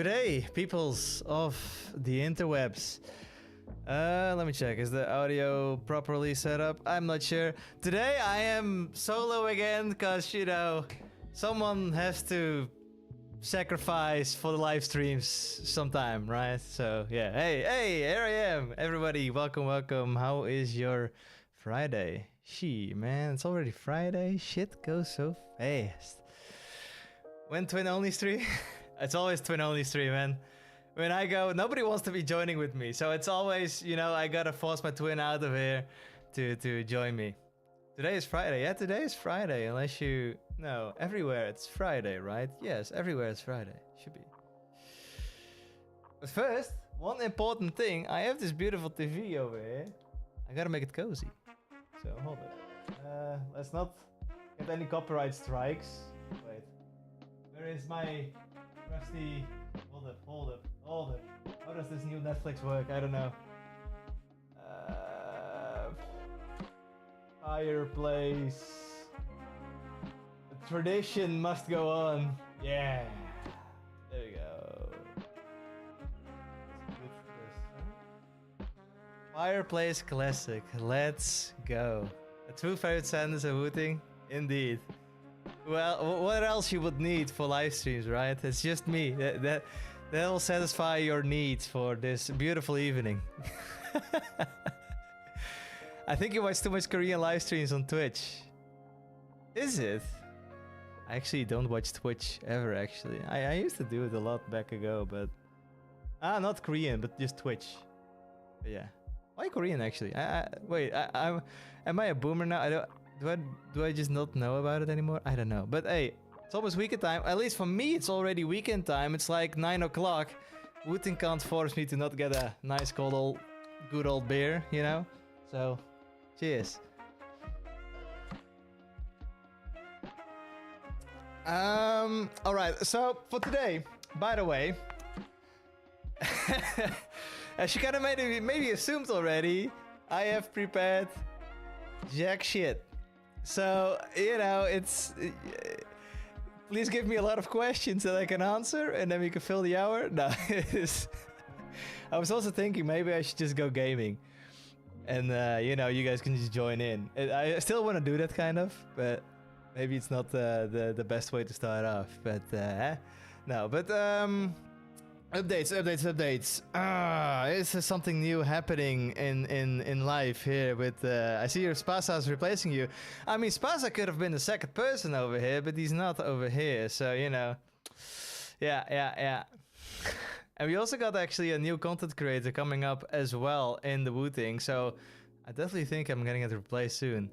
Good day, peoples of the interwebs. Let me check. Is the audio properly set up? I'm not sure. Today I am solo again because, you know, someone has to sacrifice for the live streams sometime, right? So, yeah. Hey, here I am. Everybody, welcome. How is your Friday? Man, it's already Friday. Shit goes so fast. When twin only stream? It's always twin only stream, man. When I go, nobody wants to be joining with me. So it's always, you know, I gotta force my twin out of here to join me. Today is Friday. Yeah, today is Friday. Unless you... No, everywhere it's Friday, right? Yes, everywhere it's Friday. Should be. But first, one important thing. I have this beautiful TV over here. I gotta make it cozy. So, hold it. Let's not get any copyright strikes. Wait. Where is my rusty... Hold up. How does this new Netflix work? I don't know. Fireplace. The tradition must go on. Yeah. There we go. Fireplace classic. Let's go. A true favorite sentence of Wooting? Indeed. Well, what else you would need for live streams, right? It's just me. That'll satisfy your needs for this beautiful evening. I think you watch too much Korean live streams on Twitch. Is it? I actually don't watch Twitch ever, actually. I used to do it a lot back ago, but... not Korean, but just Twitch. But yeah. Why Korean, actually? Wait, am I a boomer now? Do I just not know about it anymore? I don't know. But hey, it's almost weekend time. At least for me, it's already weekend time. It's like 9 o'clock. Wooting can't force me to not get a nice cold good old beer, you know? So, cheers. Alright, so for today, by the way, as you kind of maybe assumed already, I have prepared jack shit. So, you know, it's... please give me a lot of questions that I can answer, and then we can fill the hour. No, I was also thinking maybe I should just go gaming. And, you know, you guys can just join in. I still want to do that kind of, but maybe it's not the best way to start off. But, no, but, Updates. Is something new happening in life here with I see your Spasa's replacing you. I mean, Spasa could have been the second person over here, but he's not over here, so you know. Yeah. And we also got actually a new content creator coming up as well in the Wooting, so I definitely think I'm getting it replaced soon.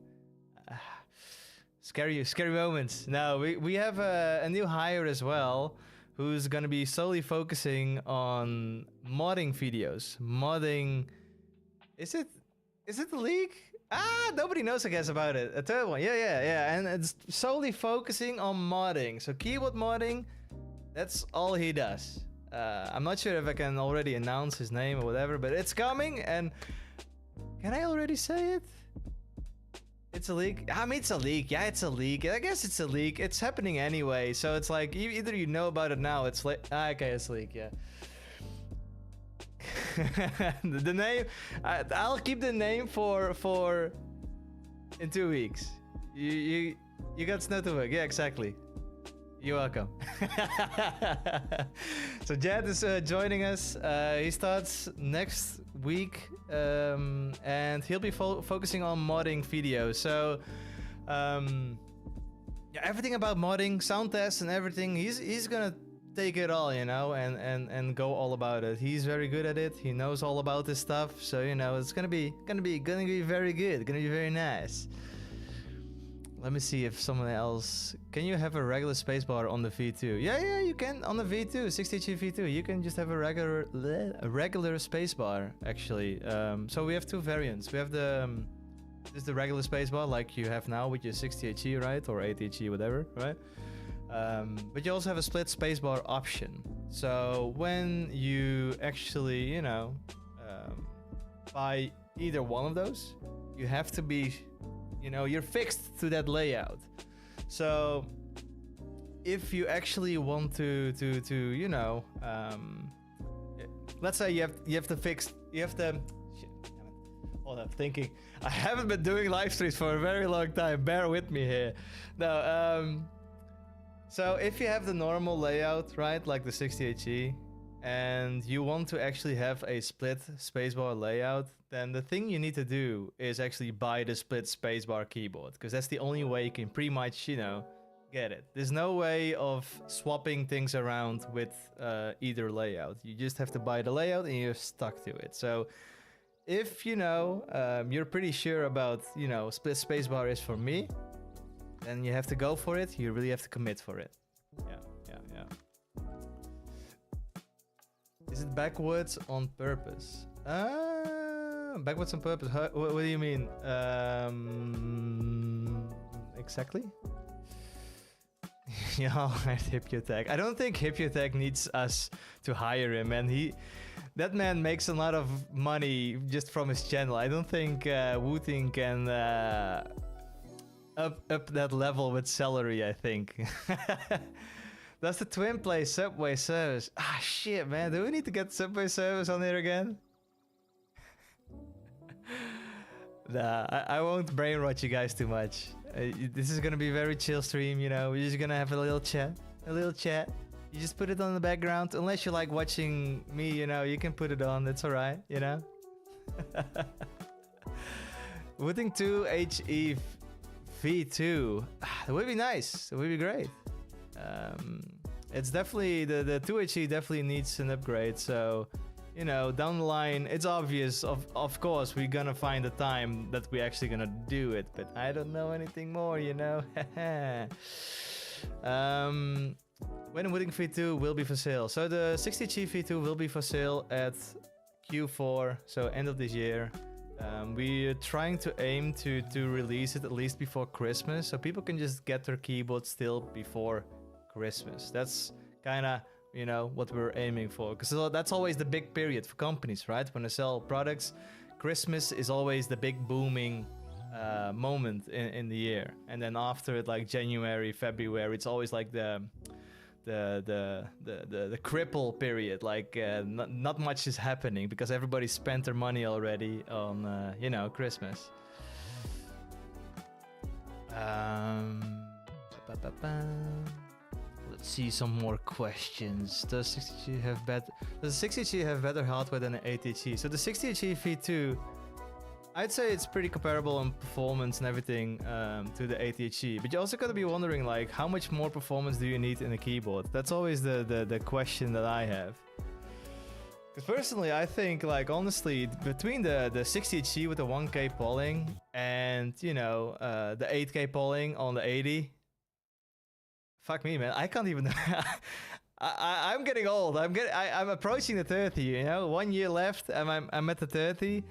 Scary moments. No, we have a new hire as well, who's gonna be solely focusing on modding videos. Modding... Is it the league? Nobody knows, I guess, about it. A third one. Yeah. And it's solely focusing on modding. So keyboard modding, that's all he does. I'm not sure if I can already announce his name or whatever, but it's coming, and... Can I already say it? It's a leak. I mean, it's a leak. Yeah, it's a leak. I guess it's a leak. It's happening anyway. So it's like, either you know about it now, it's like... okay, it's a leak, yeah. The name... I'll keep the name for... in 2 weeks. You got snow to work. Yeah, exactly. You're welcome. So Jed is joining us. He starts next week, and he'll be focusing on modding videos. So, yeah, everything about modding, sound tests, and everything. He's gonna take it all, you know, and go all about it. He's very good at it. He knows all about this stuff. So you know, it's gonna be very good. Gonna be very nice. Let me see if someone else... Can you have a regular spacebar on the V2? Yeah, you can. On the V2, 60G V2, you can just have a regular spacebar, actually. So we have two variants. We have just the regular spacebar, like you have now with your 60HE, right? Or 80HE, whatever, right? But you also have a split spacebar option. So when you actually, you know, buy either one of those, you have to be... You know, you're fixed to that layout. So if you actually want to you know, let's say you have to fix, you have to. Shit, damn it. Hold up, thinking. I haven't been doing live streams for a very long time. Bear with me here. No, so if you have the normal layout, right, like the 68G, and you want to actually have a split spacebar layout, then the thing you need to do is actually buy the split spacebar keyboard, because that's the only way you can pretty much, you know, get it. There's no way of swapping things around with either layout. You just have to buy the layout and you're stuck to it. So if, you know, you're pretty sure about, you know, split spacebar is for me, then you have to go for it. You really have to commit for it. Yeah. Is it backwards on purpose? Backwards on purpose? What do you mean? Exactly? Yeah, Hypotech. I don't think Hypotech needs us to hire him, and that man makes a lot of money just from his channel. I don't think Wooting can up that level with salary, I think. Does the twin play Subway service? Ah, shit, man. Do we need to get Subway service on here again? Nah, I won't brain rot you guys too much. This is gonna be a very chill stream, you know. We're just gonna have a little chat. You just put it on the background. Unless you like watching me, you know, you can put it on. It's alright, you know. Wooting 2 HE V2. That would be nice. It would be great. It's definitely the 2HE definitely needs an upgrade. So, you know, down the line, it's obvious. Of course, we're gonna find a time that we're actually gonna do it. But I don't know anything more, you know. When Wooting V2 will be for sale? So the 60G V2 will be for sale at Q4, so end of this year. We're trying to aim to release it at least before Christmas, so people can just get their keyboard still before Christmas. That's kind of, you know, what we're aiming for, because that's always the big period for companies, right? When they sell products, Christmas is always the big booming moment in the year, and then after it, like January, February, it's always like the cripple period. Like not much is happening because everybody spent their money already on you know, Christmas. Let's see some more questions. Does the 60G have better hardware than an 80G? So the 60G V2, I'd say it's pretty comparable in performance and everything to the 80G. But you also gotta be wondering, like, how much more performance do you need in a keyboard? That's always the question that I have. Because personally, I think, like, honestly, between the 60G with the 1K polling and, you know, the 8K polling on the 80, fuck me, man, I can't even. I'm getting old. I'm approaching the 30. You know, 1 year left, and I'm at the 30.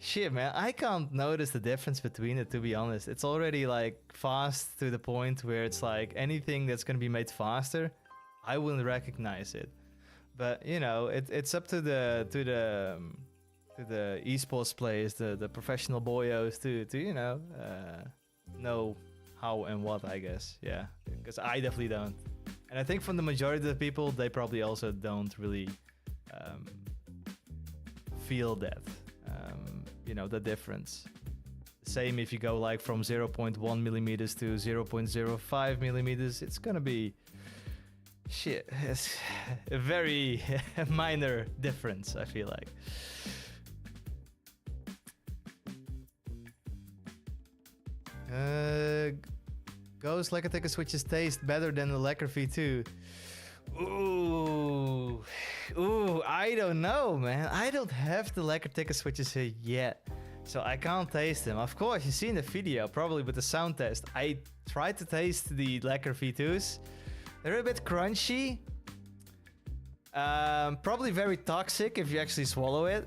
Shit, man, I can't notice the difference between it, to be honest. It's already, like, fast to the point where it's like anything that's gonna be made faster, I wouldn't recognize it. But, you know, it's up to the esports players, the professional boyos to you know how and what, I guess. Yeah, because I definitely don't. And I think from the majority of the people, they probably also don't really feel that. You know, the difference. Same if you go like from 0.1 millimeters to 0.05 millimeters, it's gonna be shit. It's a very minor difference, I feel like. Ghost Lacquer Ticker switches taste better than the Lacquer V2. Ooh, I don't know, man. I don't have the Lacquer Ticker switches here yet, so I can't taste them. Of course, you've seen the video, probably with the sound test. I tried to taste the Lacquer V2s. They're a bit crunchy. Probably very toxic if you actually swallow it.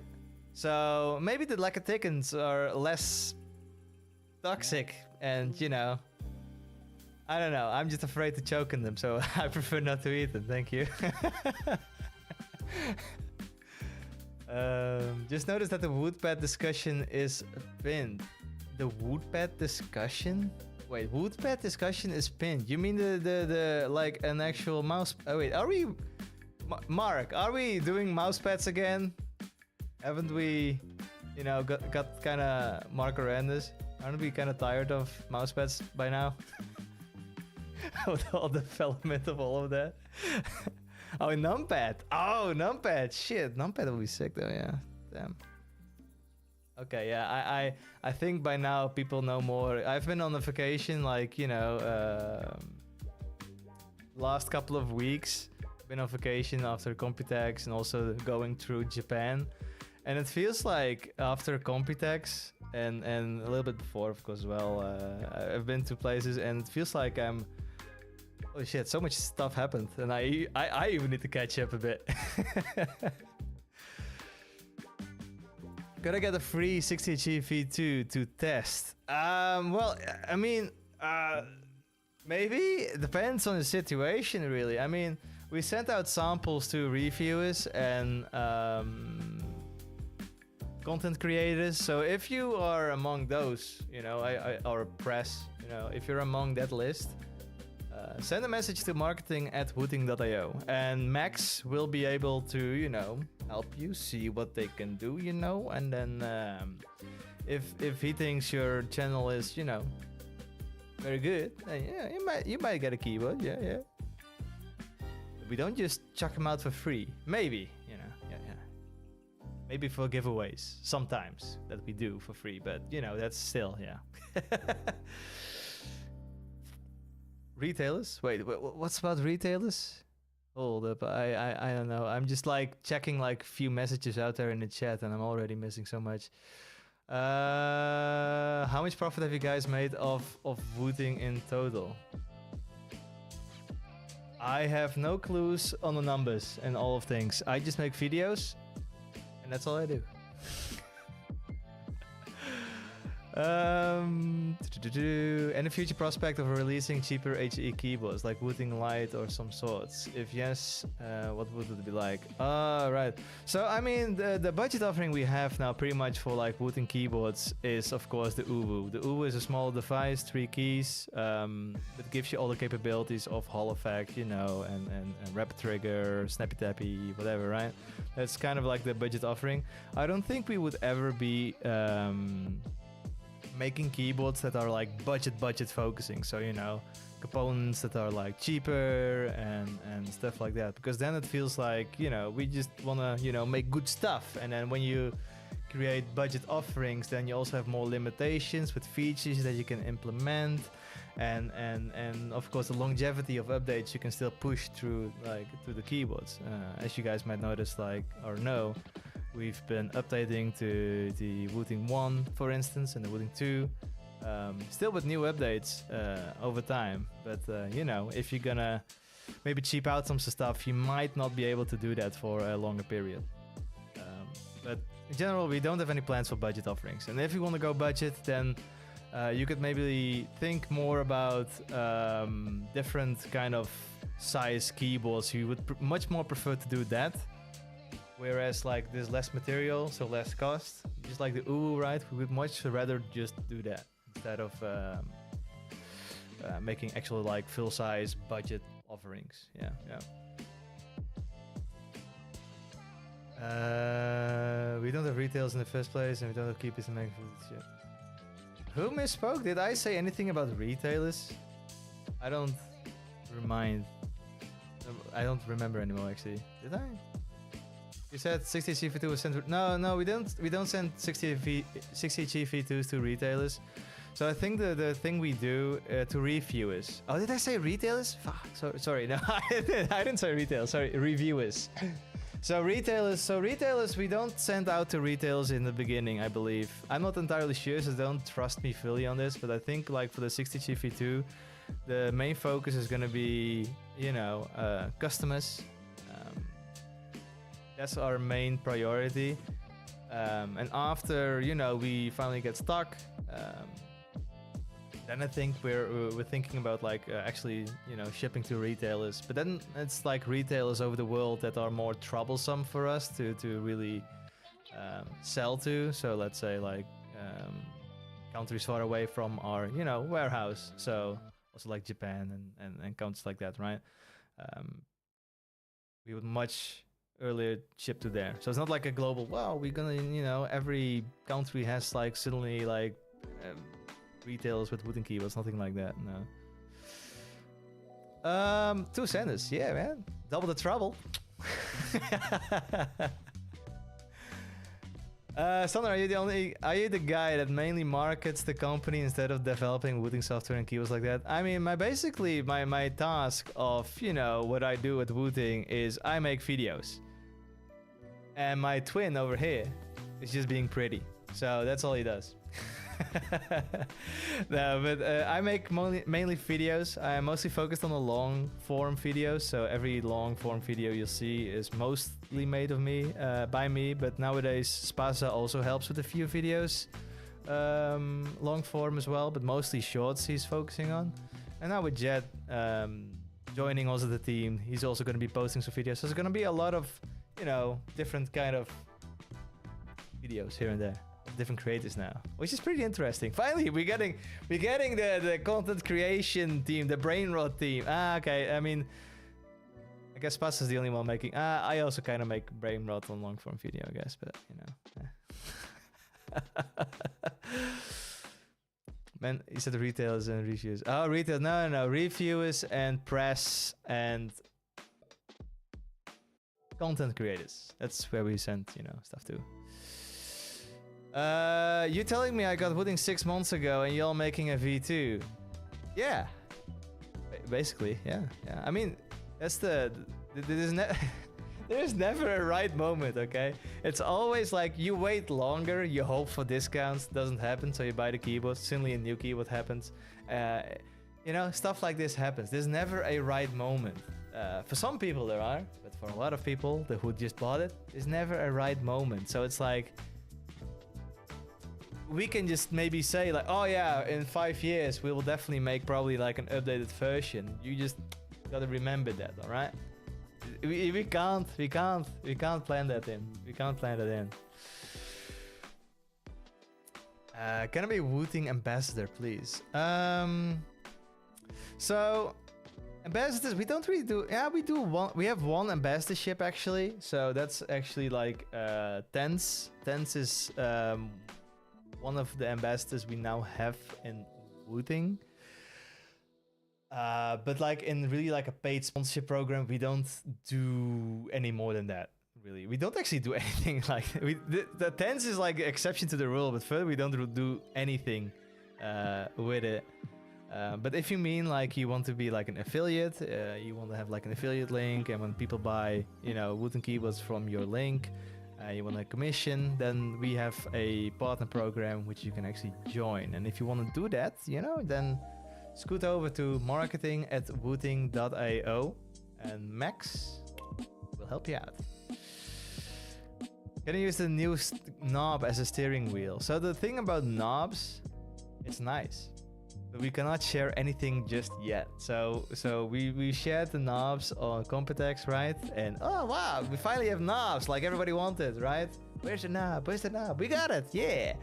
So maybe the Lacquer Tickens are less toxic, and you know, I don't know. I'm just afraid to choke on them, so I prefer not to eat them. Thank you. Just notice that the woodpad discussion is pinned. The woodpad discussion? Wait, Woodpad discussion is pinned. You mean the like an actual mouse? Oh wait, are we? Mark, are we doing mouse pads again? Haven't we, you know, got kind of Mark horrendous? Aren't we kind of tired of mouse pads by now? With all the development of all of that. Oh, numpad. Oh, numpad. Shit, numpad will be sick though. Yeah. Damn. Okay, yeah, I think by now people know more. I've been on a vacation, like, you know, last couple of weeks. Been on vacation after Computex and also going through Japan. And it feels like after Computex and a little bit before, of course, as well, I've been to places and it feels like I'm... Oh shit, so much stuff happened and I even need to catch up a bit. Gotta get a free 60G V2 to test. Well, I mean, maybe it depends on the situation, really. I mean, we sent out samples to reviewers and content creators. So if you are among those, you know, or press, you know, if you're among that list, send a message to marketing@wooting.io and Max will be able to, you know, help you see what they can do, you know, and then if he thinks your channel is, you know, very good, then yeah, you might get a keyboard, yeah. We don't just chuck them out for free. Maybe, you know, yeah. Maybe for giveaways sometimes that we do for free, but you know, that's still, yeah. Retailers? Wait, what's about retailers? Hold up, I don't know. I'm just like checking like few messages out there in the chat and I'm already missing so much. How much profit have you guys made of Wooting in total? I have no clues on the numbers and all of things. I just make videos and that's all I do. Any future prospect of releasing cheaper HE keyboards like Wooting Lite or some sorts? If yes, what would it be like? Right. So I mean, the budget offering we have now pretty much for like Wooting keyboards is of course the Uwu. The Uwu is a small device, 3 keys, that gives you all the capabilities of Hall effect, you know, and rapid trigger, snappy tappy, whatever, right? That's kind of like the budget offering. I don't think we would ever be making keyboards that are like budget focusing, so you know, components that are like cheaper and stuff like that, because then it feels like, you know, we just want to, you know, make good stuff, and then when you create budget offerings, then you also have more limitations with features that you can implement, and of course the longevity of updates you can still push through like through the keyboards. As you guys might notice, like, or know, we've been updating to the Wooting 1, for instance, and the Wooting 2, still with new updates over time. But, you know, if you're gonna maybe cheap out some stuff, you might not be able to do that for a longer period. But in general, we don't have any plans for budget offerings. And if you want to go budget, then you could maybe think more about different kind of size keyboards. You would much more prefer to do that. Whereas like there's less material, so less cost. Just like the Uwu, right? We would much rather just do that instead of making actual like full size budget offerings. Yeah. We don't have retails in the first place, and we don't have keepers and making shit. Who misspoke? Did I say anything about retailers? I don't remember anymore actually. Did I? You said 60G V2 was sent. No, we don't send 60G V2s to retailers. So I think the thing we do to reviewers. Oh, did I say retailers? Fuck. Sorry. No, I didn't say retail. Sorry, reviewers. So retailers, we don't send out to retailers in the beginning, I believe. I'm not entirely sure, so don't trust me fully on this. But I think like for the 60G V2, the main focus is gonna be, you know, customers. That's our main priority, and after, you know, we finally get stock, then I think we're thinking about like actually, you know, shipping to retailers. But then it's like retailers over the world that are more troublesome for us to really sell to. So let's say like countries far away from our, you know, warehouse. So also like Japan and countries like that, right? We would much earlier ship to there. So it's not like a global, wow, we're gonna, you know, every country has like suddenly like retailers with wooden keyboards, nothing like that, no. 2 centers, yeah, man. Double the trouble. Sander, are you the guy that mainly markets the company instead of developing Wooting software and keywords like that? I mean, basically my task of, you know, what I do at Wooting is I make videos. And my twin over here is just being pretty. So that's all he does. No, but I make mainly videos. I'm mostly focused on the long form videos. So every long form video you'll see is mostly made of me, by me. But nowadays Spasa also helps with a few videos, long form as well, but mostly shorts he's focusing on. And now with Jet joining also the team, he's also going to be posting some videos. So there's going to be a lot of, you know, different kind of videos here and there. Different creators now, which is pretty interesting. Finally, we're getting the content creation team, the brain rot team. Okay. I mean, I guess Spas is the only one making. I also kind of make brain rot on long form video, I guess, but you know. Man, you said retailers and reviews. Oh, retail? No. Reviewers and press and content creators. That's where we send, you know, stuff to. You telling me I got Wooting 6 months ago and y'all making a V2? Yeah. Basically, yeah. I mean, that's there's never a right moment, okay? It's always like you wait longer, you hope for discounts, doesn't happen, so you buy the keyboard, suddenly a new keyboard happens. You know, stuff like this happens. There's never a right moment. For some people there are, but for a lot of people who just bought it, there's never a right moment. So it's like, we can just maybe say like, oh yeah, in 5 years we will definitely make probably like an updated version. You just gotta remember that, all right? We can't plan that in. We can't plan that in. Can I be Wooting ambassador, please? So ambassadors, we don't really do. Yeah, we do one. We have one ambassadorship actually. So that's actually like Tense. Tense is one of the ambassadors we now have in Wooting. But like in really like a paid sponsorship program, we don't do any more than that. Really, we don't actually do anything like the Tense is like exception to the rule, but further we don't do anything with it. But if you mean like you want to be like an affiliate, you want to have like an affiliate link, and when people buy, you know, Wooting keyboards from your link, you want a commission, then we have a partner program which you can actually join. And if you want to do that, you know, then scoot over to marketing@wooting.io and Max will help you out. Can you use the new knob as a steering wheel? So the thing about knobs, it's nice, but we cannot share anything just yet. So we shared the knobs on Computex, right? And oh wow, we finally have knobs like everybody wanted, right? Where's the knob? Where's the knob? We got it, yeah.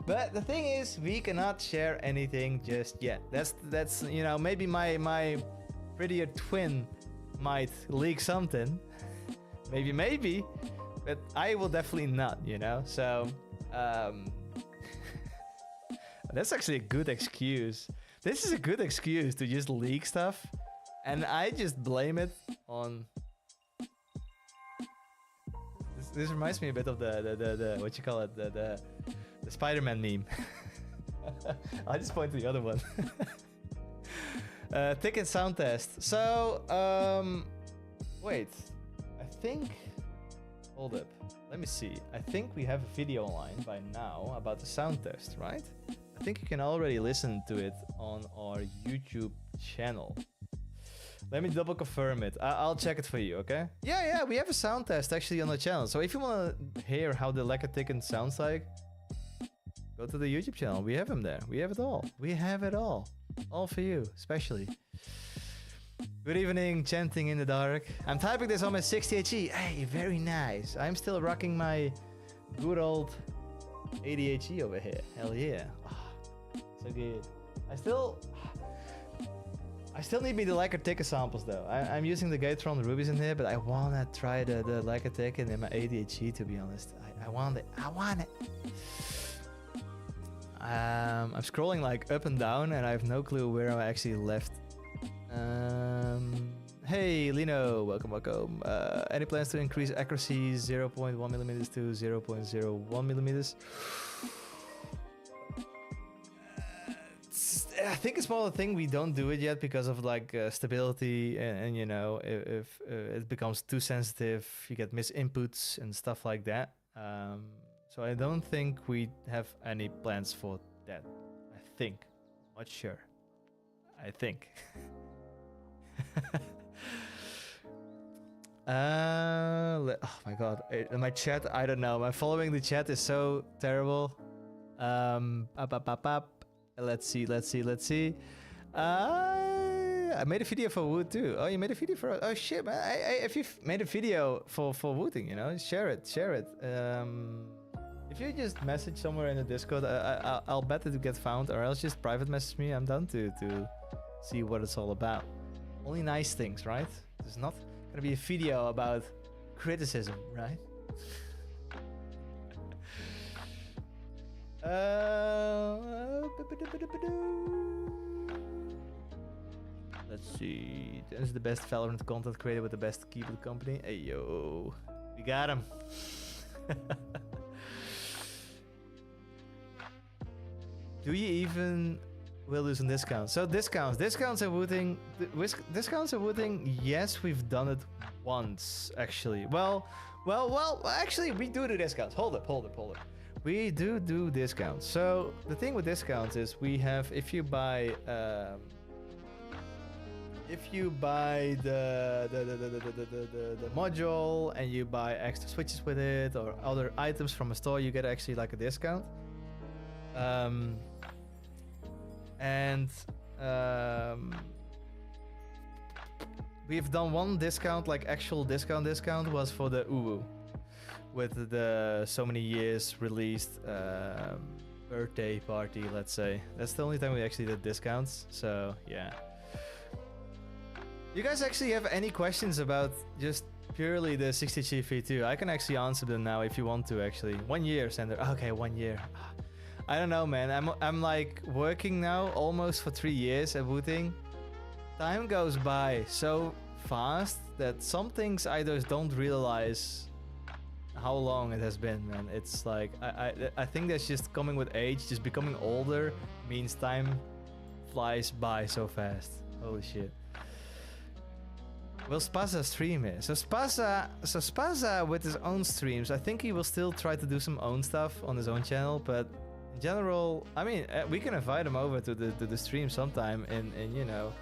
But the thing is, we cannot share anything just yet. That's you know, maybe my prettier twin might leak something. maybe. But I will definitely not, you know? So, that's actually a good excuse. This is a good excuse to just leak stuff. And I just blame it on... This reminds me a bit of the what you call it? The Spider-Man meme. I'll just point to the other one. Ticket sound test. So, wait. I think... Hold up. Let me see. I think we have a video online by now about the sound test, right? I think you can already listen to it on our YouTube channel. Let me double confirm it. I'll check it for you, okay? Yeah, we have a sound test actually on the channel. So if you want to hear how the Lacquer Ticket sounds like, go to the YouTube channel. We have them there. We have it all. We have it all. All for you, especially. Good evening, chanting in the dark. I'm typing this on my 60HE. Hey, very nice. I'm still rocking my good old 80HE over here. Hell yeah. Oh, So good. I still need me the lacquer ticket samples though. I'm using the Gatron rubies in here, but I wanna try the lacquer ticket in my ADHD, to be honest. I want it. I want it. I'm scrolling like up and down, and I have no clue where I actually left. Hey Lino, welcome. Any plans to increase accuracy 0.1 millimeters to 0.01 millimeters? I think it's more the thing we don't do it yet because of like stability and you know, if it becomes too sensitive, you get misinputs and stuff like that. So I don't think we have any plans for that. I think. Not sure. I think. Oh my god. My chat, I don't know. My following the chat is so terrible. Let's see. I made a video for Woot too. Oh, you made a video for... Oh shit, man. If you've made a video for Wooting, you know, share it. If you just message somewhere in the Discord, I'll bet it will get found, or else just private message me. I'm down to see what it's all about. Only nice things, right? There's not gonna be a video about criticism, right? Let's see. This is the best Valorant content creator with the best keyboard company. Hey yo, we got him. Do you even will do some discounts? So discounts at Wooting. Discounts at Wooting. Yes, we've done it once actually. Well. Actually, we do discounts. Hold up. We do discounts. So the thing with discounts is we have if you buy the module and you buy extra switches with it or other items from a store, you get actually like a discount. We've done one discount, like actual discount was for the Uwu. With the so many years released birthday party, let's say. That's the only time we actually did discounts, so yeah. You guys actually have any questions about just purely the 60G V2? I can actually answer them now if you want to actually. 1 year, Sander. Okay, 1 year. I don't know, man. I'm like working now almost for 3 years at Wooting. Time goes by so fast that some things I just don't realize how long it has been, man. It's like I think that's just coming with age. Just becoming older means time flies by so fast. Holy shit. Will Spaza stream it? So Spaza with his own streams, I think he will still try to do some own stuff on his own channel, but in general, I mean, we can invite him over to the stream sometime and you know,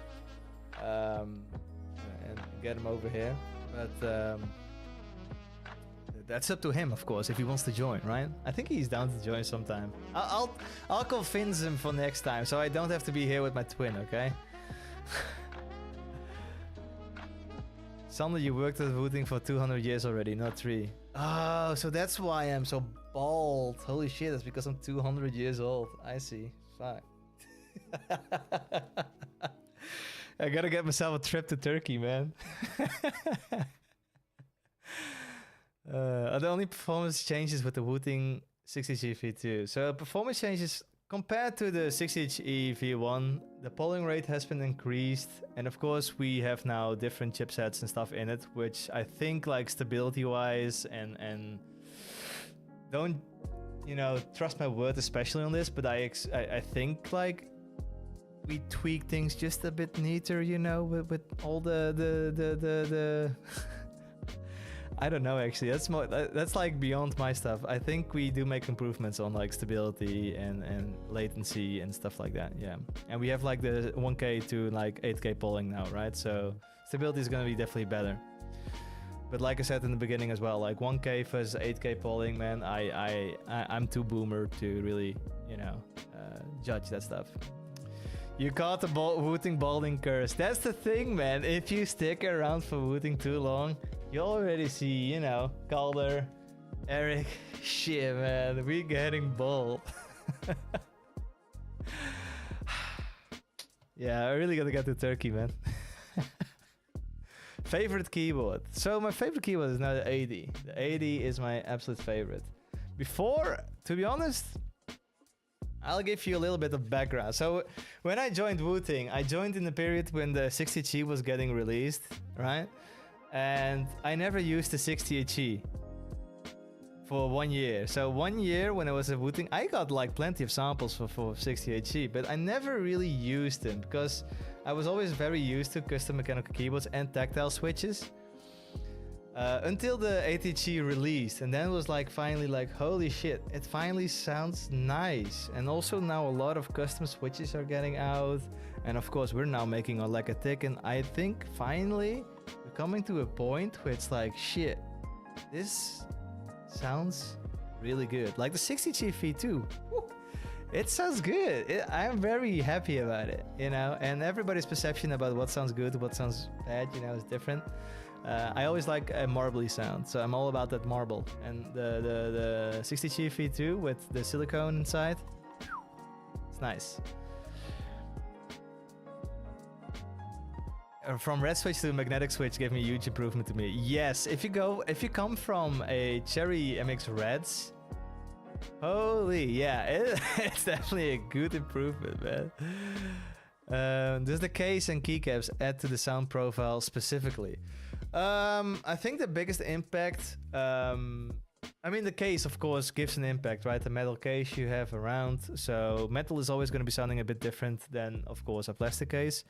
and get him over here. But that's up to him, of course, if he wants to join, right? I think he's down to join sometime. I'll convince him for next time, so I don't have to be here with my twin, okay? Sander, you worked at Wooting for 200 years already, not 3. Oh, so that's why I'm so bald. Holy shit, that's because I'm 200 years old. I see. Fuck. I gotta get myself a trip to Turkey, man. Are the only performance changes with the Wooting 60G V2? So performance changes compared to the 60G V1, the polling rate has been increased, and of course we have now different chipsets and stuff in it, which I think, like, stability wise and don't, you know, trust my word especially on this, but I think like we tweak things just a bit neater, you know, with all the I don't know, actually. That's like beyond my stuff. I think we do make improvements on like stability and latency and stuff like that. Yeah, and we have like the 1K to like 8K polling now, right? So stability is gonna be definitely better. But like I said in the beginning as well, like 1K versus 8K polling, man, I'm too boomer to really, you know, judge that stuff. You caught the Wooting balding curse. That's the thing, man. If you stick around for Wooting too long, you already see, you know, Calder, Eric. Shit, man, we getting bald. Yeah, I really gotta get to Turkey, man. Favorite keyboard. So my favorite keyboard is now the 80. The 80 is my absolute favorite. Before, to be honest, I'll give you a little bit of background. So when I joined Wooting, I joined in the period when the 60G was getting released, right? And I never used the 60G for 1 year. So 1 year when I was at Wooting, I got like plenty of samples for 60G, but I never really used them because I was always very used to custom mechanical keyboards and tactile switches. Until the 80G released, and then it was like finally like, holy shit, it finally sounds nice. And also now a lot of custom switches are getting out, and of course we're now making our Lekatik, and I think finally we're coming to a point where it's like, shit, this sounds really good. Like the 60G V2, it sounds good. I'm very happy about it, you know, and everybody's perception about what sounds good, what sounds bad, you know, is different. I always like a marbly sound, so I'm all about that marble. And the 60G V2 with the silicone inside, it's nice. From red switch to magnetic switch gave me a huge improvement to me. Yes, if you come from a Cherry MX Reds, holy yeah, it's definitely a good improvement, man. Does the case and keycaps add to the sound profile specifically? I think the biggest impact, I mean the case of course gives an impact, right? The metal case you have around, so metal is always going to be sounding a bit different than of course a plastic case,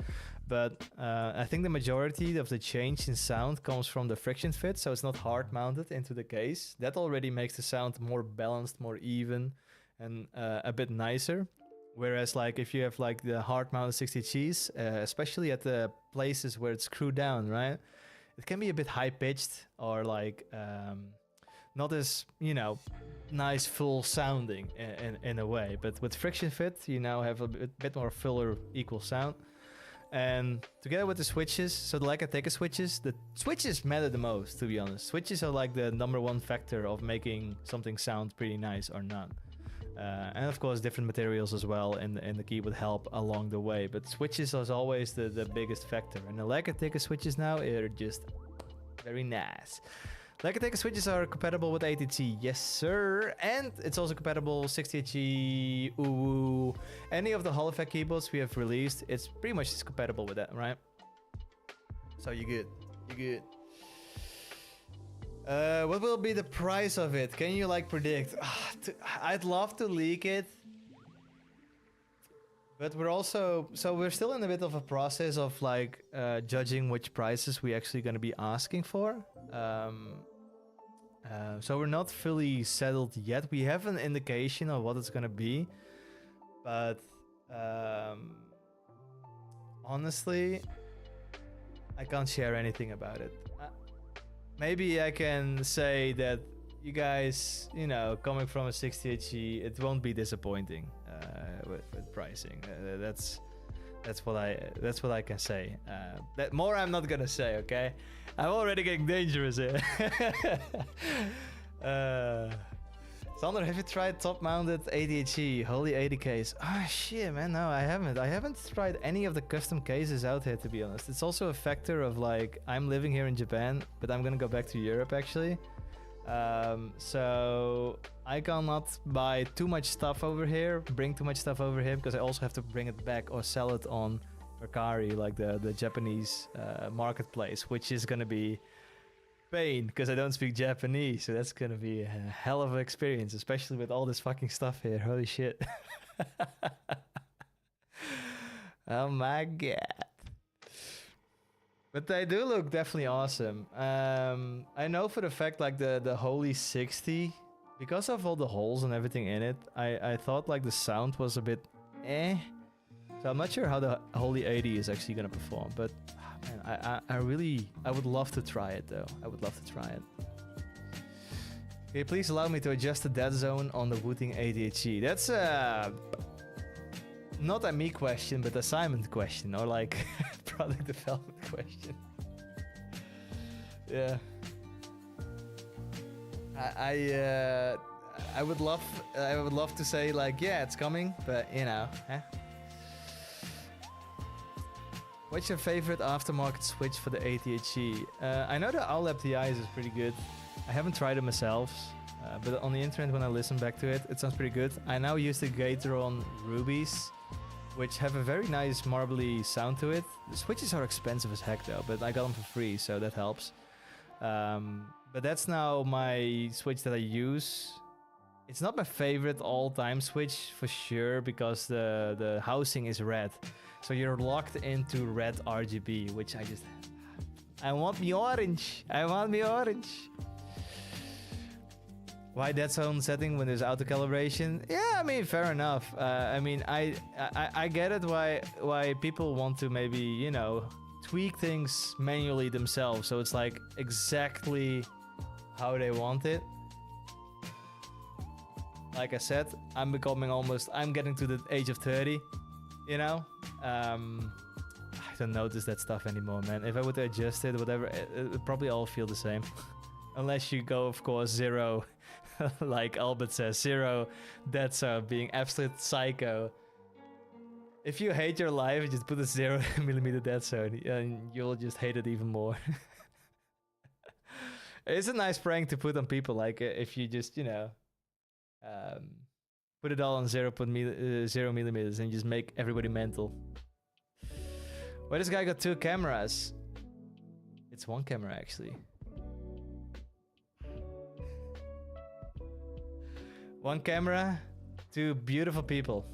but I think the majority of the change in sound comes from the friction fit, so it's not hard mounted into the case. That already makes the sound more balanced, more even, and a bit nicer. Whereas like if you have like the hard mounted 60Gs, especially at the places where it's screwed down, right? It can be a bit high pitched or like not as, you know, nice full sounding in a way. But with friction fit, you now have a bit more fuller equal sound. And together with the switches, so the Lekatik switches, the switches matter the most, to be honest. Switches are like the #1 factor of making something sound pretty nice or not. And of course different materials as well and the keyboard help along the way, but switches is always the biggest factor, and the Lekatik switches now are just very nice. Lekatik switches are compatible with 80G, yes sir, and it's also compatible 60G, ooh, any of the Hall effect keyboards we have released, it's pretty much just compatible with that, right? So you're good, you're good. What will be the price of it? Can you like predict? I'd love to leak it, but we're also, so we're still in a bit of a process of like judging which prices we actually going to be asking for. So we're not fully settled yet. We have an indication of what it's going to be, but honestly, I can't share anything about it. Maybe I can say that you guys, you know, coming from a 60G, it won't be disappointing with pricing. That's what I can say. That more I'm not gonna say. Okay, I'm already getting dangerous here. Sander, have you tried top-mounted 80G Holy 80 case? Ah, shit, man, no, I haven't. I haven't tried any of the custom cases out here, to be honest. It's also a factor of like, I'm living here in Japan, but I'm gonna go back to Europe actually. So I cannot buy too much stuff over here, bring too much stuff over here, because I also have to bring it back or sell it on Mercari, like the Japanese marketplace, which is gonna be pain because I don't speak Japanese, so that's gonna be a hell of an experience, especially with all this fucking stuff here. Holy shit. Oh my god. But they do look definitely awesome. I know for the fact like the Holy 60, because of all the holes and everything in it, I thought like the sound was a bit eh. So I'm not sure how the Holy 80 is actually gonna perform, but man, I would love to try it though. I would love to try it. Okay, please allow me to adjust the dead zone on the Wooting 80G. That's not a me question, but assignment question, or like product development question. Yeah. I would love to say like, yeah, it's coming, but you know, What's your favorite aftermarket switch for the ATHE? I know the OLED TIs is pretty good. I haven't tried it myself, but on the internet when I listen back to it, it sounds pretty good. I now use the Gateron Rubies, which have a very nice marbly sound to it. The switches are expensive as heck though, but I got them for free, so that helps. But that's now my switch that I use. It's not my favorite all-time switch for sure, because the housing is red. So you're locked into red RGB, which I want me orange. I want me orange. Why that zone setting when there's auto calibration? Yeah, I mean, fair enough. I mean, I get it why people want to maybe, you know, tweak things manually themselves, so it's like exactly how they want it. Like I said, I'm getting to the age of 30, you know? I don't notice that stuff anymore, man. If I would adjust it, whatever, it would probably all feel the same. Unless you go, of course, zero, like Albert says, zero dead zone, being absolute psycho. If you hate your life, just put a 0mm dead zone, and you'll just hate it even more. It's a nice prank to put on people, like if you just, you know, put it all on 0mm and just make everybody mental. Why this guy got 2 cameras? It's 1 camera actually. 1 camera, 2 beautiful people.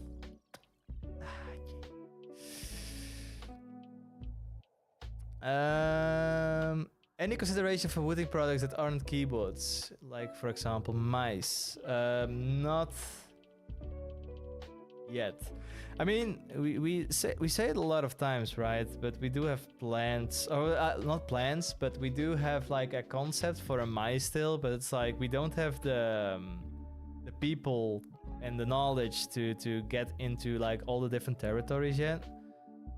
Any consideration for Wooting products that aren't keyboards, like for example mice? Not yet. I mean, we say it a lot of times, right? But we do have plans, or not plans, but we do have like a concept for a mice still. But it's like we don't have the people and the knowledge to get into like all the different territories yet.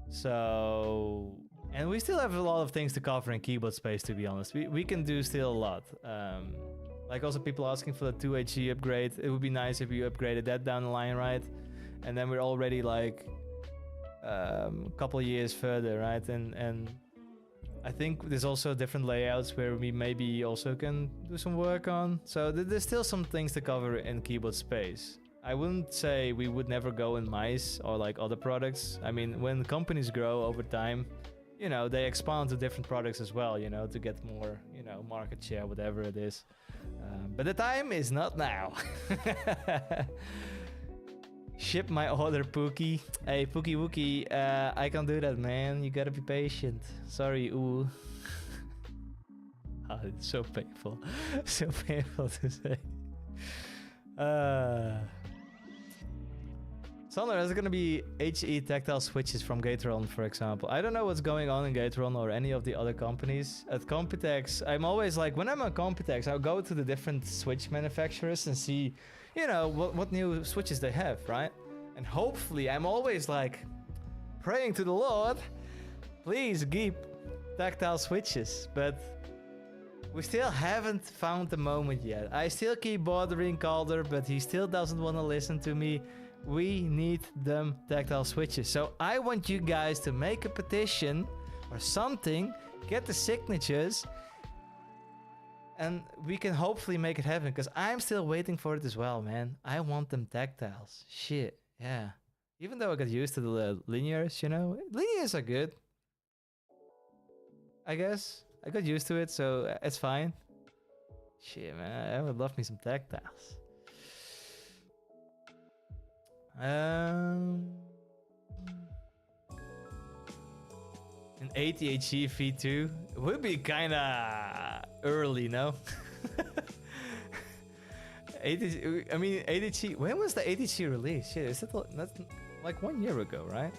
So. And we still have a lot of things to cover in keyboard space, to be honest. We can do still a lot. Like also people asking for the 2HG upgrade. It would be nice if you upgraded that down the line, right? And then we're already like a couple years further, right? And I think there's also different layouts where we maybe also can do some work on. So there's still some things to cover in keyboard space. I wouldn't say we would never go in mice or like other products. I mean, when companies grow over time, you know, they expand to different products as well, you know, to get more, you know, market share, whatever it is. But the time is not now. Ship my order, Pookie. Hey, Pookie Wookie, I can't do that, man. You gotta be patient. Sorry, ooh. Oh, it's so painful. So painful to say. Sander, there's gonna be HE tactile switches from Gateron, for example. I don't know what's going on in Gateron or any of the other companies. At Computex, I'm always like, when I'm at Computex, I'll go to the different switch manufacturers and see, you know, what new switches they have, right? And hopefully, I'm always like, praying to the Lord, please keep tactile switches. But we still haven't found the moment yet. I still keep bothering Calder, but he still doesn't want to listen to me. We need them tactile switches. So I want you guys to make a petition or something, get the signatures, and we can hopefully make it happen, because I'm still waiting for it as well, man. I want them tactiles. Shit, yeah. Even though I got used to the linears, you know, linears are good. I guess. I got used to it, so it's fine. Shit, man, I would love me some tactiles. An ATHE V2 would be kinda early, no? I mean, ATHE. When was the ATHE released? Shit, is that's like 1 year ago, right?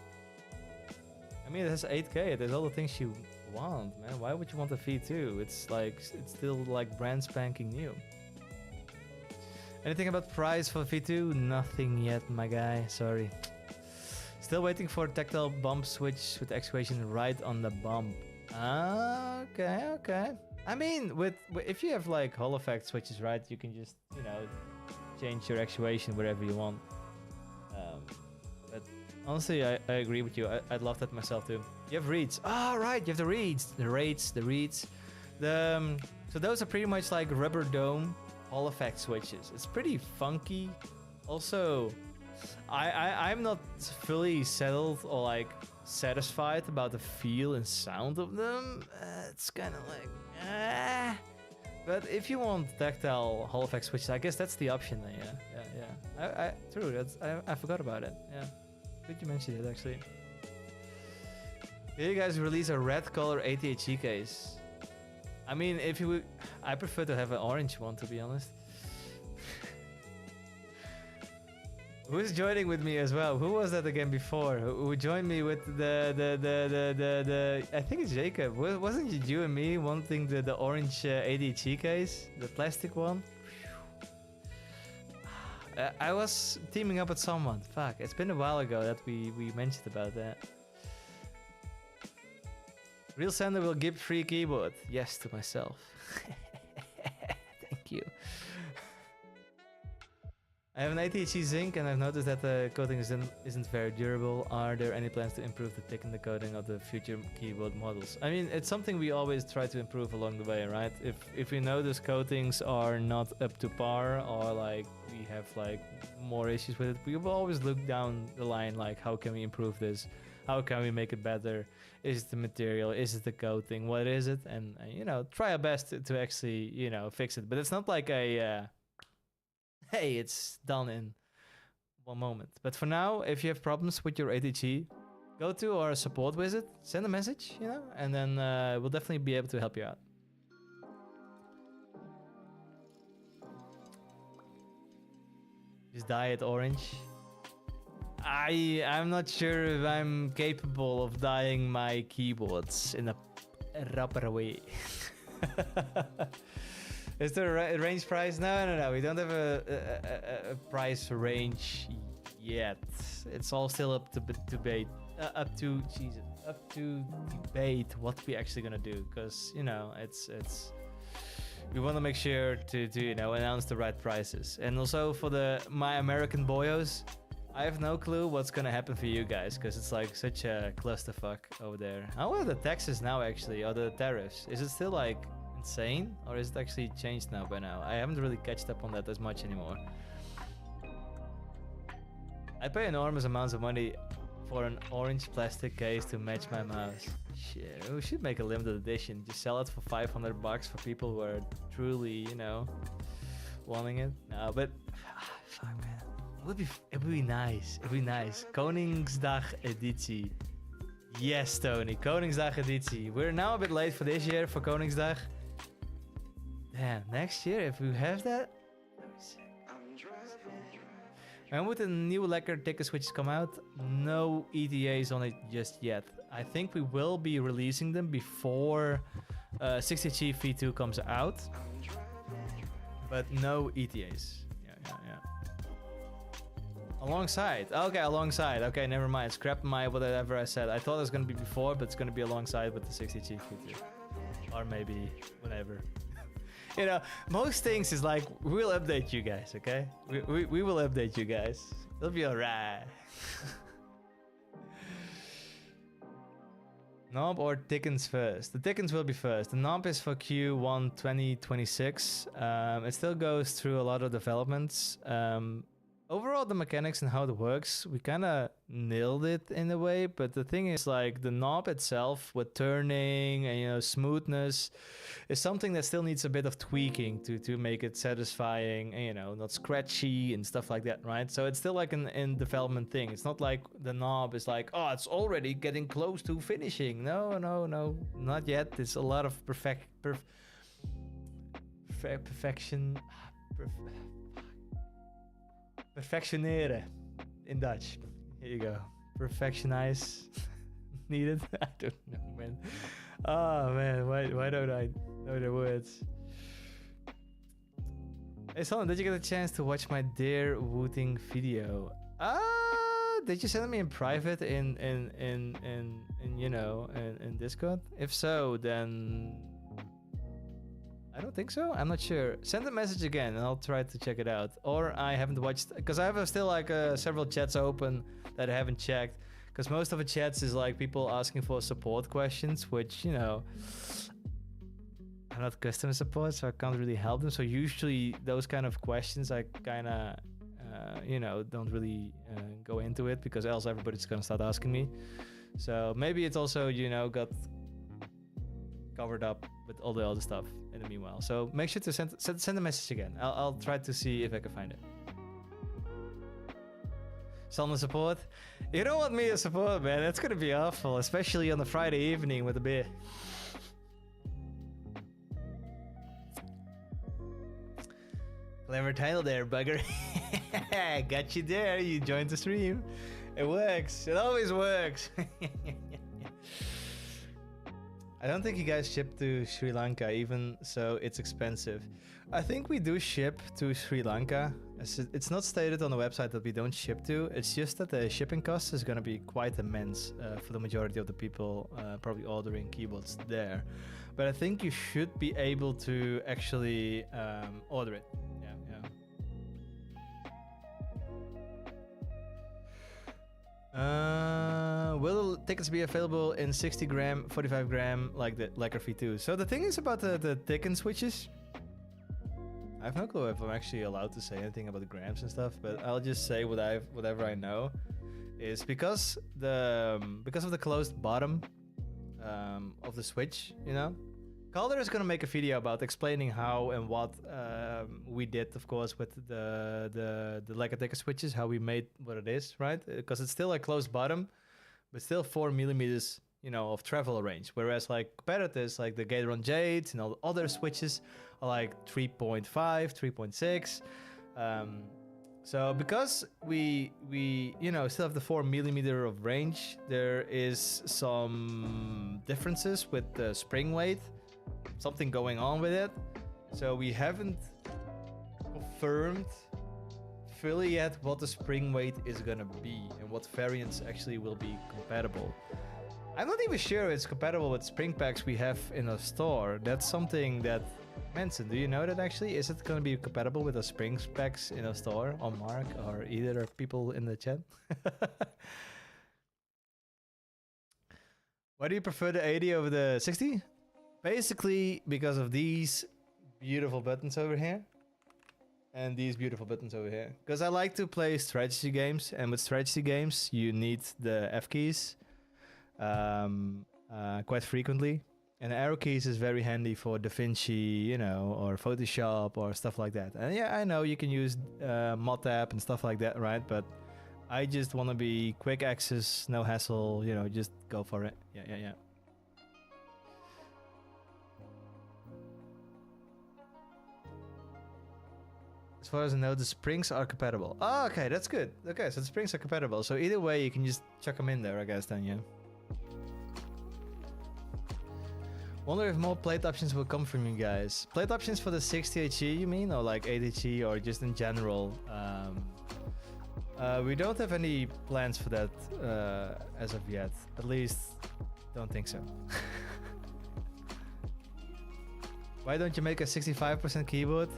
I mean, it has 8K. It has all the things you want, man. Why would you want a V2? It's like, it's still like brand spanking new. Anything about price for V2? Nothing yet, my guy. Sorry. Still waiting for tactile bump switch with actuation right on the bump. Okay. I mean, if you have like Hall effect switches, right, you can just, you know, change your actuation wherever you want. But Honestly, I agree with you. I'd love that myself too. You have reeds. Ah, right. You have the reeds. The reeds. So those are pretty much like rubber dome Hall effect switches. It's pretty funky. Also, I'm not fully settled or like satisfied about the feel and sound of them. It's kind of like, But if you want tactile Hall effect switches, I guess that's the option then. Yeah. True. I forgot about it. Yeah. Good you mentioned it actually. Did you guys release a red color ATHE case? I mean, if you would, I prefer to have an orange one, to be honest. Who's joining with me as well? Who was that again before? Who joined me with the I think it's Jacob. Wasn't it you and me wanting the orange ADHD case? The plastic one? I was teaming up with someone. Fuck, it's been a while ago that we mentioned about that. Real Sander will give free keyboard. Yes, to myself. Thank you. I have an ATHE zinc and I've noticed that the coating isn't very durable. Are there any plans to improve the thick and the coating of the future keyboard models? I mean, it's something we always try to improve along the way, right? If we know those coatings are not up to par or like we have like more issues with it, we will always look down the line like how can we improve this? How can we make it better? Is it the material? Is it the coating? What is it? And you know, try our best to actually, you know, fix it. But it's not like a hey, it's done in one moment. But for now, if you have problems with your ATG, go to our support visit, send a message, you know, and then we'll definitely be able to help you out. Just dye it orange. I'm not sure if I'm capable of dyeing my keyboards in a proper way. Is there a range price? No. We don't have a price range yet. It's all still up to debate. Up to debate what we actually gonna do, because you know it's we want to make sure to you know announce the right prices. And also for my American boyos, I have no clue what's gonna happen for you guys, because it's like such a clusterfuck over there. How are the taxes now actually, or the tariffs? Is it still like insane, or is it actually changed now by now? I haven't really catched up on that as much anymore. I pay enormous amounts of money for an orange plastic case to match my mouse. Shit, we should make a limited edition. Just sell it for $500 for people who are truly, you know, wanting it. No, but fuck, man. It would be nice. It would be nice. Koningsdag editie. Yes, Tony. Koningsdag editie. We're now a bit late for this year for Koningsdag. Damn, next year if we have that, that'd be sick. When would the new Lekker ticket switches come out? No ETAs on it just yet. I think we will be releasing them before 60G V2 comes out, but no ETAs. Yeah. Alongside. Okay, alongside. Okay, never mind. Scrap my whatever I said. I thought it was gonna be before, but it's gonna be alongside with the 60G V2, or maybe whenever. You know, most things is like, we'll update you guys, okay? We will update you guys. It'll be alright. Knob or Dickens first? The Dickens will be first. The knob is for Q1 2026. It still goes through a lot of developments. Overall, the mechanics and how it works, we kind of nailed it in a way. But the thing is, like, the knob itself with turning and, you know, smoothness is something that still needs a bit of tweaking to make it satisfying and, you know, not scratchy and stuff like that, right? So it's still like an in development thing. It's not like the knob is like, oh, it's already getting close to finishing. No, not yet. There's a lot of perfection. Perfectioneren in Dutch. Here you go. Perfectionize. Needed. I don't know, man. Oh man, why don't I know the words? Hey Solon, did you get a chance to watch my Dear Wooting video? Did you send it me in private in you know in Discord? If so, then I don't think so. I'm not sure. Send a message again and I'll try to check it out. Or I haven't watched, because I have still like several chats open that I haven't checked. Because most of the chats is like people asking for support questions, which, you know, I'm not customer support, so I can't really help them. So usually those kind of questions I kind of, you know, don't really go into it, because else everybody's gonna start asking me. So maybe it's also, you know, got covered up with all the other stuff in the meanwhile. So make sure to send a message again. I'll try to see if I can find it. Someone support? You don't want me to support, man. That's gonna be awful, especially on a Friday evening with a beer. Clever title there, bugger. Got you there. You joined the stream. It works. It always works. I don't think you guys ship to Sri Lanka, even so it's expensive. I think we do ship to Sri Lanka. It's not stated on the website that we don't ship to. It's just that the shipping cost is going to be quite immense for the majority of the people probably ordering keyboards there. But I think you should be able to actually order it. Will tickets be available in 60 gram, 45 gram, like the Lacquer 2? So the thing is about the thicken switches. I have no clue if I'm actually allowed to say anything about the grams and stuff, but I'll just say whatever I know. Is because of the closed bottom of the switch, you know. Calder is gonna make a video about explaining how and what we did, of course, with the Lacquer thicker switches, how we made what it is, right? Because it's still a closed bottom, but still 4 millimeters, you know, of travel range. Whereas like competitors, like the Gateron Jades and all the other switches, are like 3.5, 3.6. So because we you know still have the 4 millimeter of range, there is some differences with the spring weight. Something going on with it, so we haven't confirmed fully yet what the spring weight is gonna be and what variants actually will be compatible. I'm not even sure it's compatible with spring packs we have in a store. That's something that Manson, do you know that actually? Is it gonna be compatible with the spring packs in a store, or Mark, or either people in the chat? Why do you prefer the 80 over the 60? Basically, because of these beautiful buttons over here. And these beautiful buttons over here. Because I like to play strategy games. And with strategy games, you need the F keys quite frequently. And the arrow keys is very handy for DaVinci, you know, or Photoshop or stuff like that. And yeah, I know you can use ModTab and stuff like that, right? But I just want to be quick access, no hassle, you know, just go for it. Yeah. As far as I know, the springs are compatible. Oh, okay, that's good. Okay, so the springs are compatible. So either way, you can just chuck them in there, I guess, then, yeah. Wonder if more plate options will come from you guys. Plate options for the 60HE, you mean? Or like 8HE, or just in general? We don't have any plans for that as of yet. At least, don't think so. Why don't you make a 65% keyboard?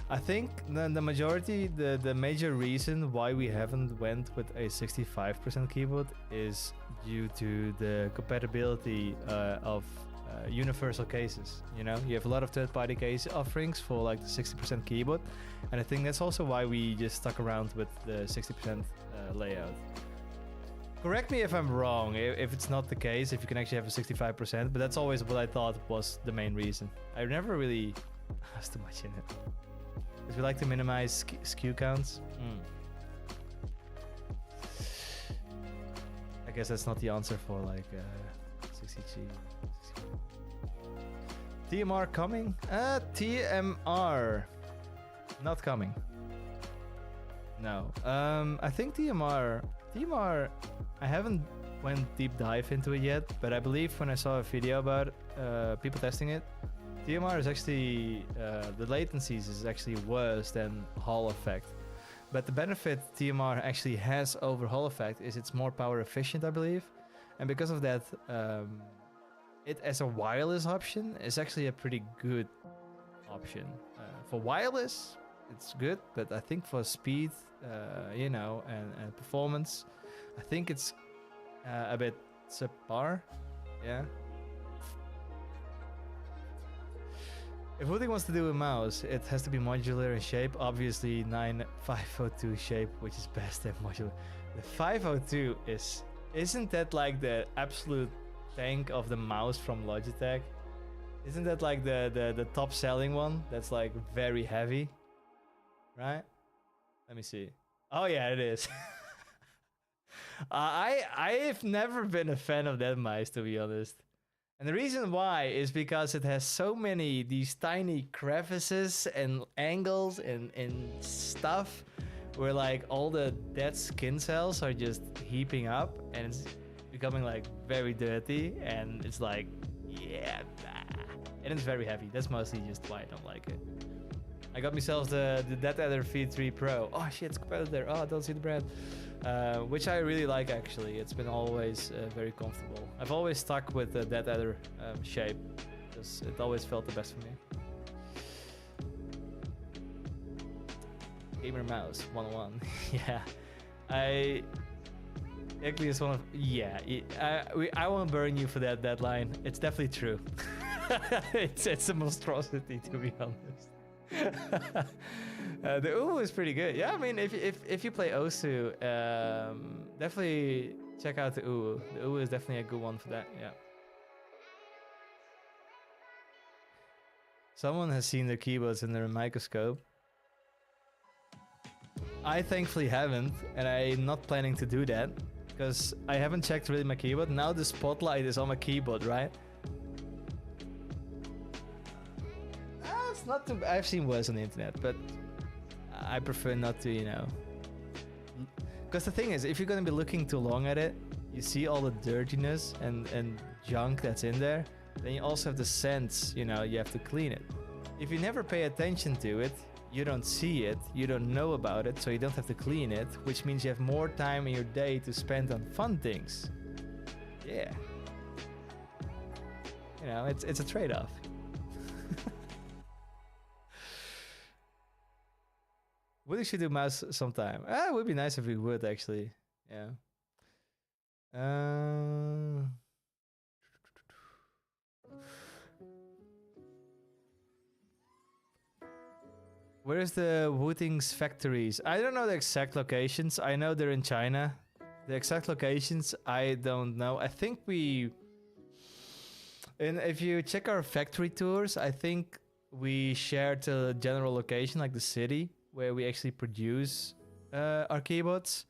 I think the majority, the major reason why we haven't went with a 65% keyboard is due to the compatibility of universal cases. You know, you have a lot of third-party case offerings for like the 60% keyboard, and I think that's also why we just stuck around with the 60% layout. Correct me if I'm wrong, if it's not the case, if you can actually have a 65%, but that's always what I thought was the main reason. I never really asked too much in it. Because we like to minimize SKU counts. I guess that's not the answer for like 60G. TMR coming? TMR not coming. No. I think TMR I haven't went deep dive into it yet, but I believe when I saw a video about people testing it, TMR is actually, the latencies is actually worse than Hall effect. But the benefit TMR actually has over Hall effect is it's more power efficient, I believe. And because of that, it as a wireless option is actually a pretty good option. For wireless, it's good, but I think for speed, you know, and performance, I think it's a bit subpar. Yeah. If Wooting wants to do a mouse, it has to be modular in shape. Obviously, 9502 shape, which is best at modular. The 502 isn't that like the absolute tank of the mouse from Logitech? Isn't that like the top selling one? That's like very heavy, right? Let me see. Oh yeah, it is. I've never been a fan of that mice, to be honest. And the reason why is because it has so many these tiny crevices and angles and stuff where like all the dead skin cells are just heaping up and it's becoming like very dirty and it's like, yeah, and it's very heavy. That's mostly just why I don't like it. I got myself the Dead Adder V3 Pro. Oh shit, it's competitive there. Oh, I don't see the brand. Which I really like actually. It's been always very comfortable. I've always stuck with the Dead Adder shape because it always felt the best for me. Gamer mouse 101. Yeah, actually it's one of I won't burn you for that deadline. It's definitely true. it's a monstrosity, to be honest. The Uwu is pretty good. Yeah, I mean, if you play Osu, definitely check out the Uwu. The Uwu is definitely a good one for that. Yeah. Someone has seen their keyboards under a microscope. I thankfully haven't, and I'm not planning to do that because I haven't checked really my keyboard. Now the spotlight is on my keyboard, right? It's not too. I've seen worse on the internet, but I prefer not to, you know. Because the thing is, if you're gonna be looking too long at it, you see all the dirtiness and junk that's in there. Then you also have the sense, you know, you have to clean it. If you never pay attention to it, you don't see it, you don't know about it, so you don't have to clean it, which means you have more time in your day to spend on fun things. Yeah. You know, it's a trade-off. We should do mouse sometime. It would be nice if we would, actually. Yeah. Where's the Wooting's factories? I don't know the exact locations. I know they're in China. The exact locations, I don't know. I think and if you check our factory tours, I think we shared a general location, like the city, where we actually produce our keyboards.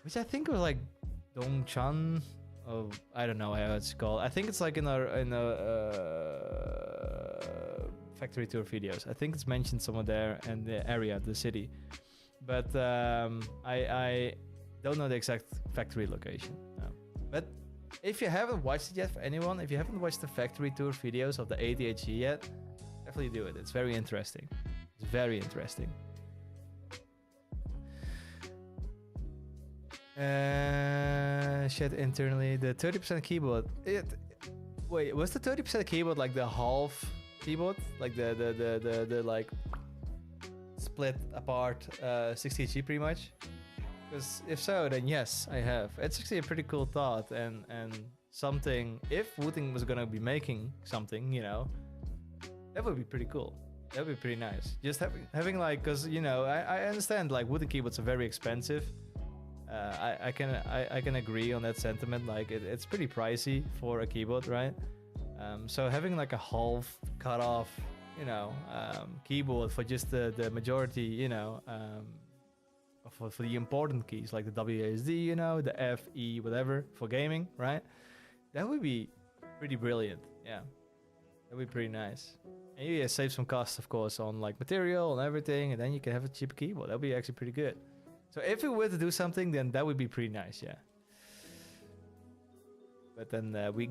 Which I think was like Dongchan, or I don't know how it's called. I think it's like in our factory tour videos. I think it's mentioned somewhere there in the area, the city. But I don't know the exact factory location. No. But if you haven't watched it yet, for anyone, if you haven't watched the factory tour videos of the ADHD yet, definitely do it. It's very interesting. It's very interesting. Shed internally the 30% keyboard. Wait, was the 30% keyboard like the half keyboard, like the like split apart 60G pretty much? Because if so, then yes, I have. It's actually a pretty cool thought and something. If Wooting was gonna be making something, you know, that would be pretty cool. That would be pretty nice. Just having like, cause you know, I understand like Wooting keyboards are very expensive. I can agree on that sentiment. Like it's pretty pricey for a keyboard, right? So having like a half cut off, you know, keyboard for just the majority, you know, for the important keys like the WASD, you know, the F, E, whatever for gaming, right? That would be pretty brilliant. Yeah, that would be pretty nice. And you save some costs, of course, on like material and everything, and then you can have a cheap keyboard. That would be actually pretty good. So if we were to do something, then that would be pretty nice, yeah. But then we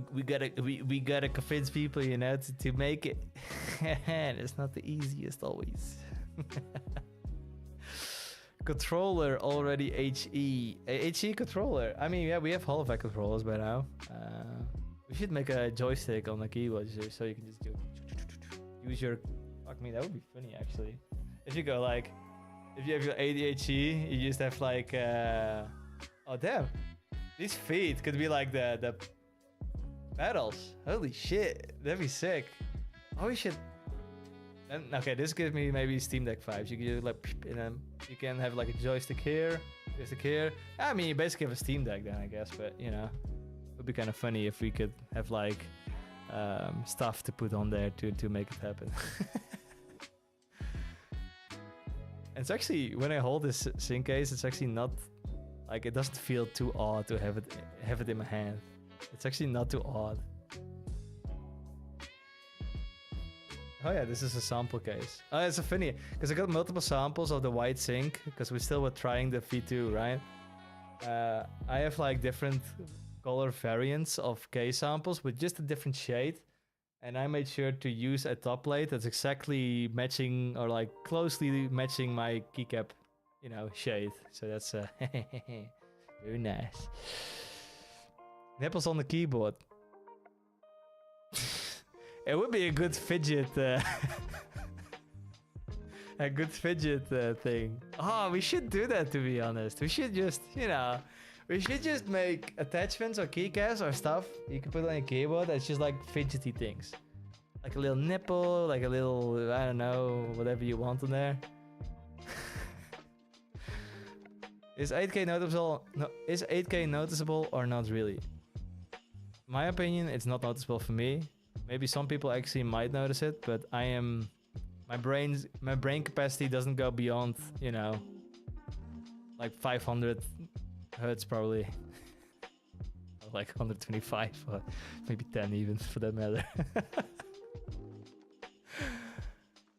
gotta convince people, you know, to make it. And it's not the easiest always. controller already HE. HE controller. I mean, yeah, we have holodeck controllers by now. We should make a joystick on the keyboard so you can just use your. Fuck me, that would be funny actually. If you go like, if you have your ADHD, you just have like. Oh damn, these feet could be like the pedals. Holy shit, that'd be sick. Oh, we should. And, okay, this gives me maybe Steam Deck vibes. You can do like, and then you can have like a joystick here, joystick here. I mean, you basically have a Steam Deck then, I guess. But you know, it would be kind of funny if we could have like stuff to put on there to make it happen. And it's actually, when I hold this sync case, it's actually not like, it doesn't feel too odd to have it in my hand. It's actually not too odd. Oh yeah, this is a sample case. Oh, it's a funny, because I got multiple samples of the white sync, because we still were trying the V2, right? I have like different color variants of case samples with just a different shade. And I made sure to use a top plate that's exactly matching, or like closely matching my keycap, you know, shade. So that's very nice. Nipples on the keyboard. It would be a good fidget, a good fidget thing. Oh, we should do that, to be honest. We should just, you know, we should just make attachments or keycaps or stuff you can put on your keyboard that's just like fidgety things. Like a little nipple, like a little, I don't know, whatever you want on there. Is 8K noticeable? No, is 8K noticeable or not really? My opinion, it's not noticeable for me. Maybe some people actually might notice it, but my brain capacity doesn't go beyond, you know, like 500 hertz probably. Or like 125 or maybe 10 even for that matter.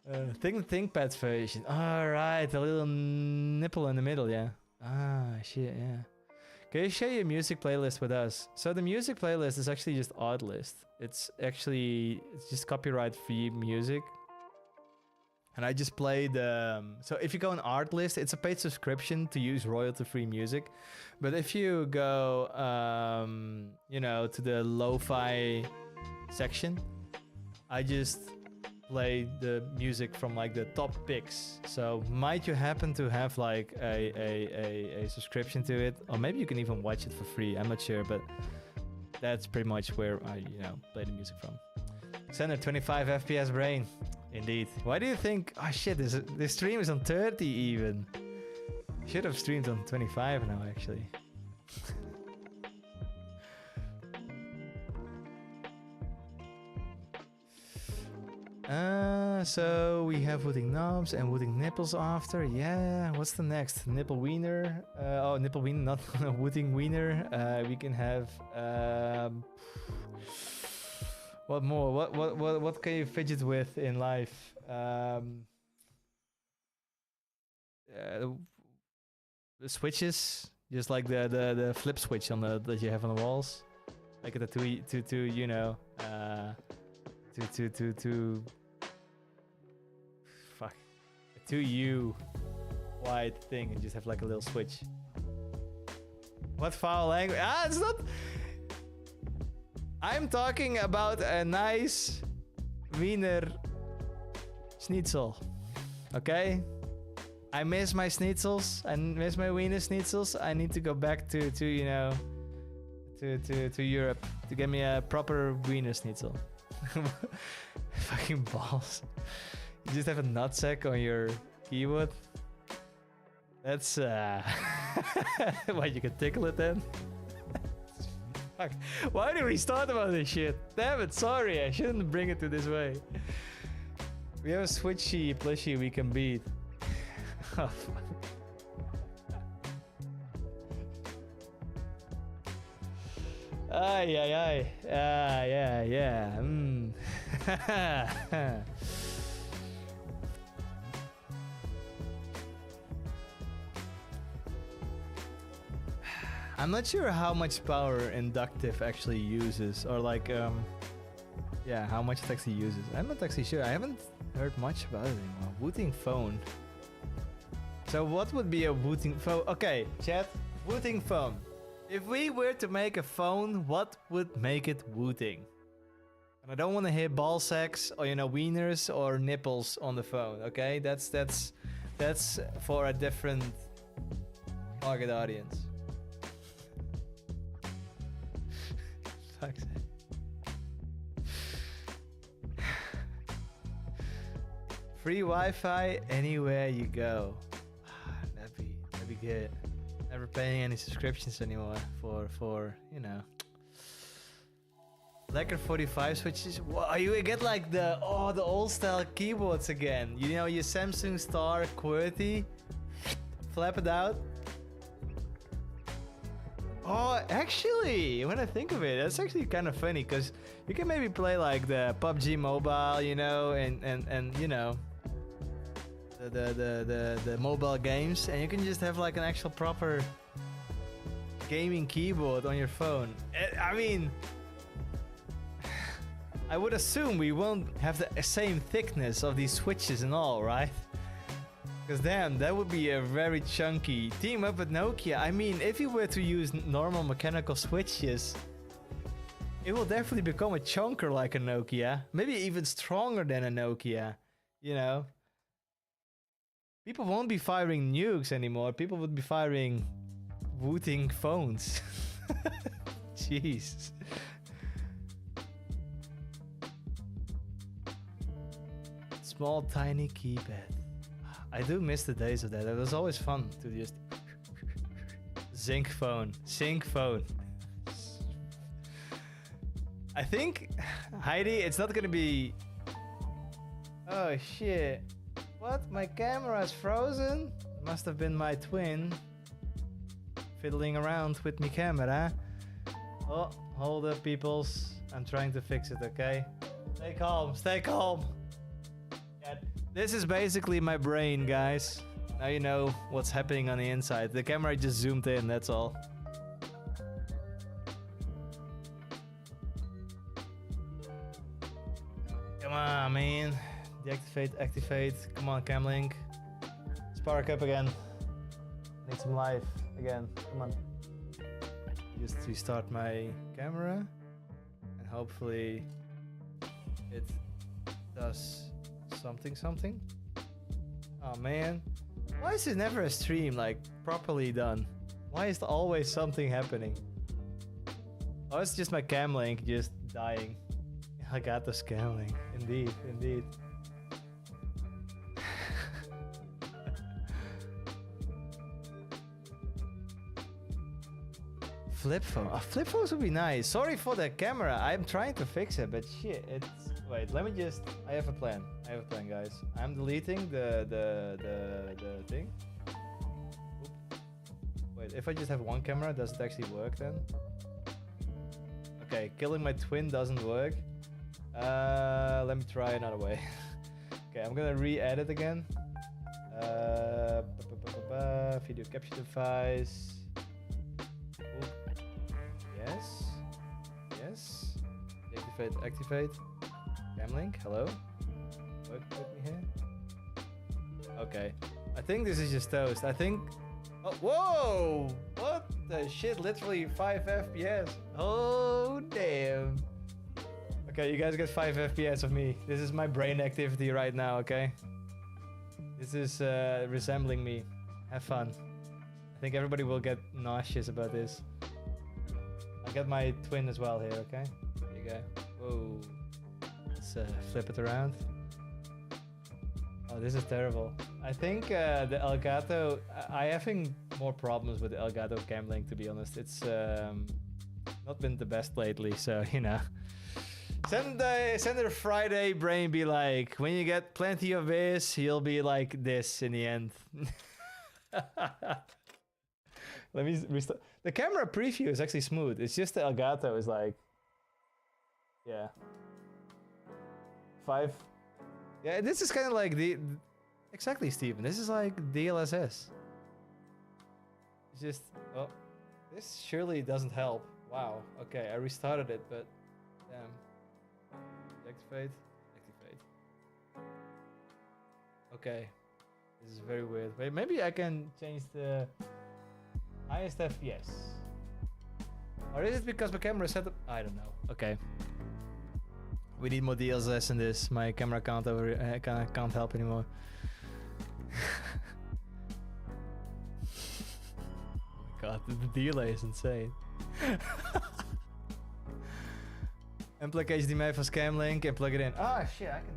ThinkPad's version. Alright, a little nipple in the middle, yeah. Ah, shit, yeah. Can you share your music playlist with us? So the music playlist is actually just Artlist. It's just copyright free music. And I just played, so if you go on Artlist, it's a paid subscription to use royalty free music. But if you go, you know, to the lo-fi section, I just play the music from like the top picks. So might you happen to have like a subscription to it, or maybe you can even watch it for free. I'm not sure, but that's pretty much where I, you know, play the music from. Center 25 FPS brain, indeed. Why do you think? Oh shit, this stream is on 30 even. Should have streamed on 25 now actually. So we have Wooting knobs and Wooting nipples after. Yeah, what's the next? Nipple wiener. Oh, nipple wiener, not Wooting wiener. We can have. What more? What can you fidget with in life? The switches, just like the flip switch on that you have on the walls, like the to you know to fuck a 2U wide thing and just have like a little switch. What foul language? Ah, it's not. I'm talking about a nice Wiener Schnitzel. Okay? I miss my schnitzels. I miss my Wiener Schnitzels. I need to go back to you know to Europe to get me a proper Wiener Schnitzel. Fucking balls. You just have a nutsack on your keyboard. That's why you can tickle it then. Fuck. Why did we start about this shit? Damn it, sorry, I shouldn't bring it to this way. We have a switchy plushie we can beat. Oh, fuck. Ay, ay, ay. Yeah. I'm not sure how much power inductive actually uses, or like, yeah, how much it actually uses. I'm not actually sure. I haven't heard much about it anymore. Wooting phone. So what would be a wooting phone? Okay, chat. Wooting phone. If we were to make a phone, what would make it wooting? And I don't want to hear ball sacks or, you know, wieners or nipples on the phone. Okay, that's for a different target audience. Fuck's sake. Free Wi-Fi anywhere you go. That'd be good. Never paying any subscriptions anymore for you know. Lekker 45 switches. Wow, you get like the old style keyboards again. You know, your Samsung Star QWERTY. Flap it out. Oh, actually, when I think of it, that's actually kind of funny because you can maybe play like the PUBG Mobile, you know, and you know, the mobile games, and you can just have like an actual proper gaming keyboard on your phone. I mean, I would assume we won't have the same thickness of these switches and all, right? Because damn, that would be a very chunky team up with Nokia. I mean, if you were to use normal mechanical switches, it will definitely become a chunker like a Nokia. Maybe even stronger than a Nokia, you know? People won't be firing nukes anymore. People would be firing wooting phones. Jeez. Small, tiny keypad. I do miss the days of that. It was always fun to just... Sync phone. I think, Heidi, it's not gonna be... Oh shit. What? My camera's frozen? Must have been my twin fiddling around with my camera. Oh, hold up, peoples. I'm trying to fix it, okay? Stay calm, stay calm. Yeah, this is basically my brain, guys. Now you know what's happening on the inside. The camera just zoomed in, that's all. Come on, man. Deactivate, activate. Come on, Camlink. Spark up again. Need some life again. Come on. Just restart my camera. And hopefully it does something. Oh man. Why is it never a stream like properly done? Why is there always something happening? Oh, it's just my Camlink just dying. I got the Camlink. Indeed, indeed. Flip phone. Flip phones would be nice. Sorry for the camera. I'm trying to fix it, but shit, it's... Wait, let me just... I have a plan. Guys. I'm deleting the thing. Oop. Wait, if I just have one camera, does it actually work then? Okay, killing my twin doesn't work. Let me try another way. Okay, I'm gonna re-edit again. Video capture device. Yes. Activate. Camlink, hello? Work with me here? Okay. I think this is just toast. I think... Oh, whoa! What the shit? Literally 5 FPS. Oh, damn. Okay, you guys get 5 FPS of me. This is my brain activity right now, okay? This is resembling me. Have fun. I think everybody will get nauseous about this. I'll get my twin as well here, okay? There you go. Whoa. Let's flip it around. Oh, this is terrible. I think the Elgato... I having more problems with the Elgato Camlink, to be honest. It's not been the best lately, so, you know. Sunday Friday brain be like, when you get plenty of this, you'll be like this in the end. Let me restart. The camera preview is actually smooth. It's just the Elgato is like... Yeah. 5. Yeah, this is kind of like the... Exactly, Steven. This is like DLSS. It's just... Oh. This surely doesn't help. Wow. Okay, I restarted it, but... Damn. Activate. Okay. This is very weird. Wait, maybe I can change the highest FPS. Or is it because my camera is set up? I don't know. Okay. We need more DLSS in this. My camera can't help anymore. Oh my god, the delay is insane. Unplug HDMI for Scam Link and plug it in. Ah, shit, I can.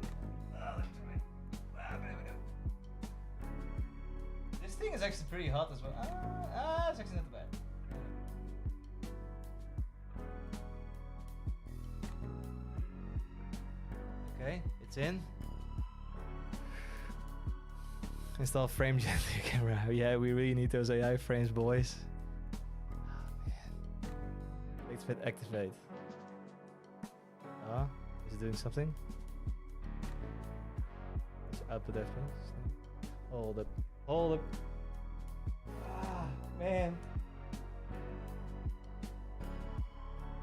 This thing is actually pretty hot as well. It's actually not bad. Okay, it's in. Install frame gently camera. Yeah, we really need those AI frames, boys. Oh, man. Activate, activate. Ah, is it doing something? Let's output FPS. Hold up. Hold up. Ah, man.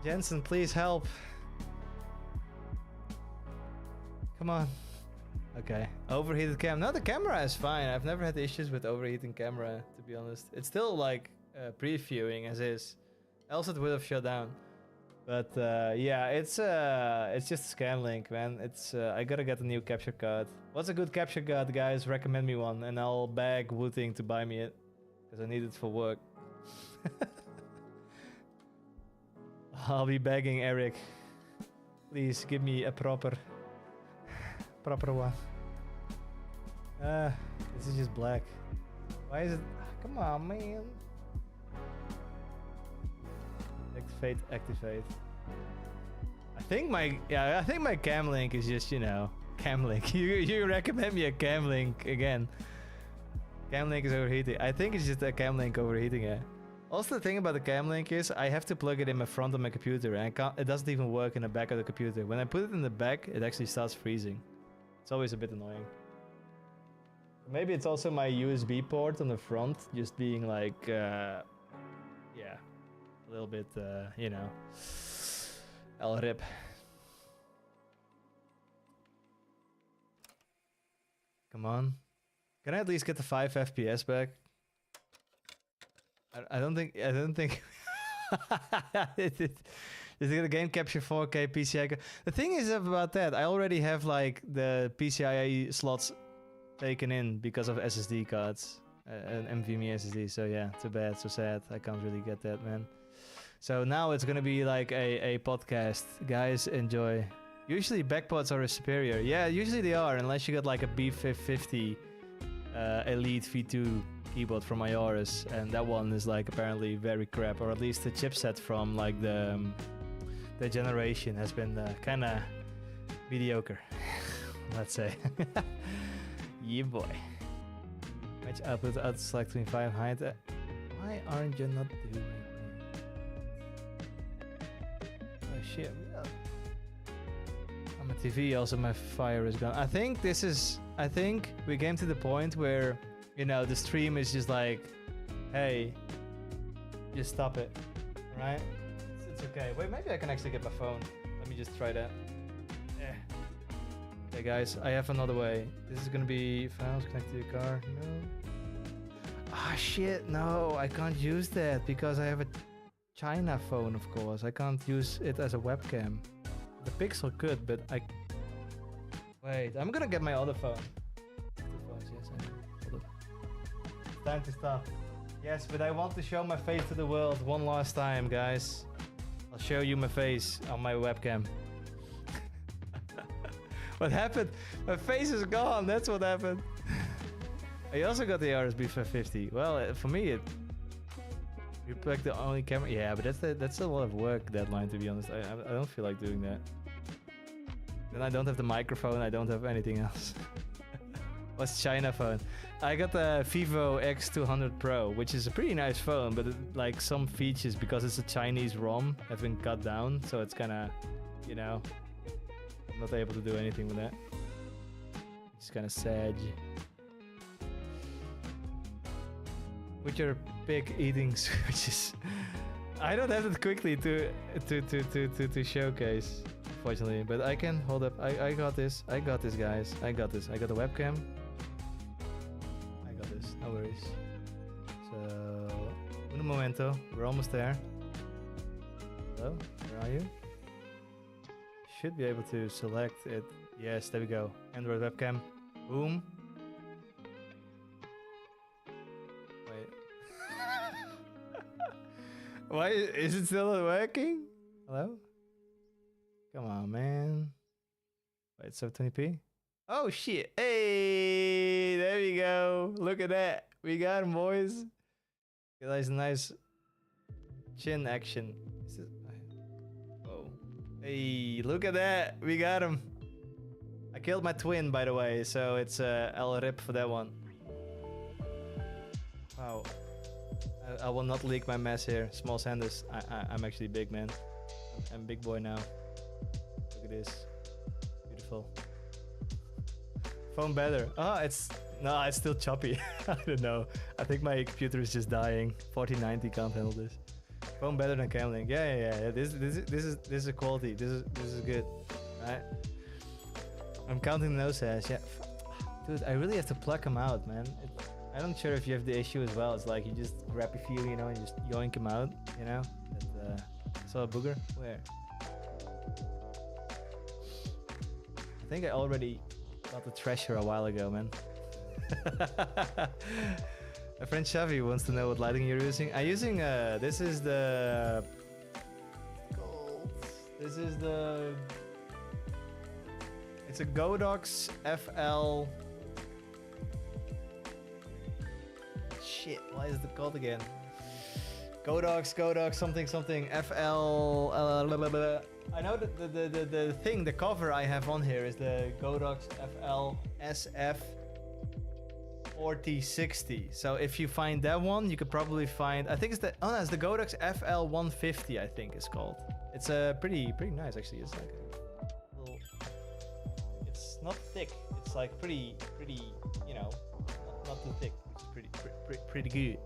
Jensen, please help. Come on. Okay. Overheated cam. No, the camera is fine. I've never had issues with overheating camera, to be honest. It's still like previewing as is. Else it would have shut down. But yeah, it's just a scam link, man. It's I gotta get a new capture card. What's a good capture card, guys? Recommend me one, and I'll beg Wooting to buy me it because I need it for work. I'll be begging Eric. Please give me a proper one. This is just black. Why is it? Come on, man. Activate, activate. I think my cam link is just, you know, cam link. You recommend me a cam link again. Cam link is overheating. I think it's just a cam link overheating, yeah. Also, the thing about the cam link is I have to plug it in my front of my computer, and it doesn't even work in the back of the computer. When I put it in the back, it actually starts freezing. It's always a bit annoying. Maybe it's also my USB port on the front just being like, yeah, a little bit, you know, LRIP. Come on. Can I at least get the 5 FPS back? I don't think is it a game capture 4K PCI? The thing is about that, I already have like the PCIe slots taken in because of SSD cards, an NVMe SSD. So yeah, too bad, so sad. I can't really get that, man. So now it's gonna be like a podcast. Guys, enjoy. Usually backports are superior. Yeah, usually they are, unless you got like a B550 Elite V2 keyboard from Iris, and that one is like apparently very crap, or at least the chipset from like the generation has been kind of mediocre, let's say. Yeah, boy. Match output out select between 5 height. Why aren't you not doing it? Oh shit. On my TV also my fire is gone. I think we came to the point where, you know, the stream is just like, hey, just stop it, right? It's okay. Wait, maybe I can actually get my phone. Let me just try that. Yeah. Okay, guys, I have another way. This is gonna be files connected to the car. No. Ah, shit. No, I can't use that because I have a China phone, of course. I can't use it as a webcam. The Pixel could, but I. Wait, I'm gonna get my other phone. Time to stop. Yes, but I want to show my face to the world one last time, guys. I'll show you my face on my webcam. What happened? My face is gone. That's what happened. I also got the RSB 550. Well, for me, you pick the only camera. Yeah, but that's a lot of work. Deadline, to be honest. I don't feel like doing that. Then I don't have the microphone. I don't have anything else. What's China phone? I got the Vivo X200 Pro, which is a pretty nice phone, but like some features, because it's a Chinese ROM, have been cut down, so it's kind of, you know, I'm not able to do anything with that. It's kind of sad. With your pig eating switches, I don't have it quickly to showcase, unfortunately, but I can hold up. I got this. I got this, guys. I got this. I got the webcam. no worries. So, un momento, we're almost there. Hello, where are you? Should be able to select it. Yes, there we go. Android webcam. Boom. Wait. Why is it still not working? Hello? Come on, man. Wait, 720p? Oh shit. Hey, there we go. Look at that. We got him, boys. Get nice chin action. Whoa. Hey, look at that. We got him. I killed my twin, by the way, so it's I'll rip for that one. Wow. I will not leak my mess here. Small Sanders. I'm actually big, man. I'm big boy now. Look at this. Beautiful. Phone better. Oh, it's still choppy. I don't know. I think my computer is just dying. 4090 can't handle this. Phone better than Camlink. Yeah. This is quality. This is good. Right? I'm counting nose hairs. Yeah. Dude, I really have to pluck them out, man. I'm not sure if you have the issue as well. It's like you just grab a few, you know, and just yoink them out, you know. I saw a booger. Where? I think I already got the treasure a while ago, man. My friend Xavi wants to know what lighting you're using. I'm using this is the gold. This is the it's a Godox FL. Shit, why is it called again? Godox, something, FL. I know that the thing, the cover I have on here is the Godox FL SF 4060. So if you find that one, you could probably find. I think it's the it's the Godox FL 150. I think it's called. It's pretty pretty nice actually. It's like a little. It's not thick. It's like pretty you know, not too thick. Which is pretty good.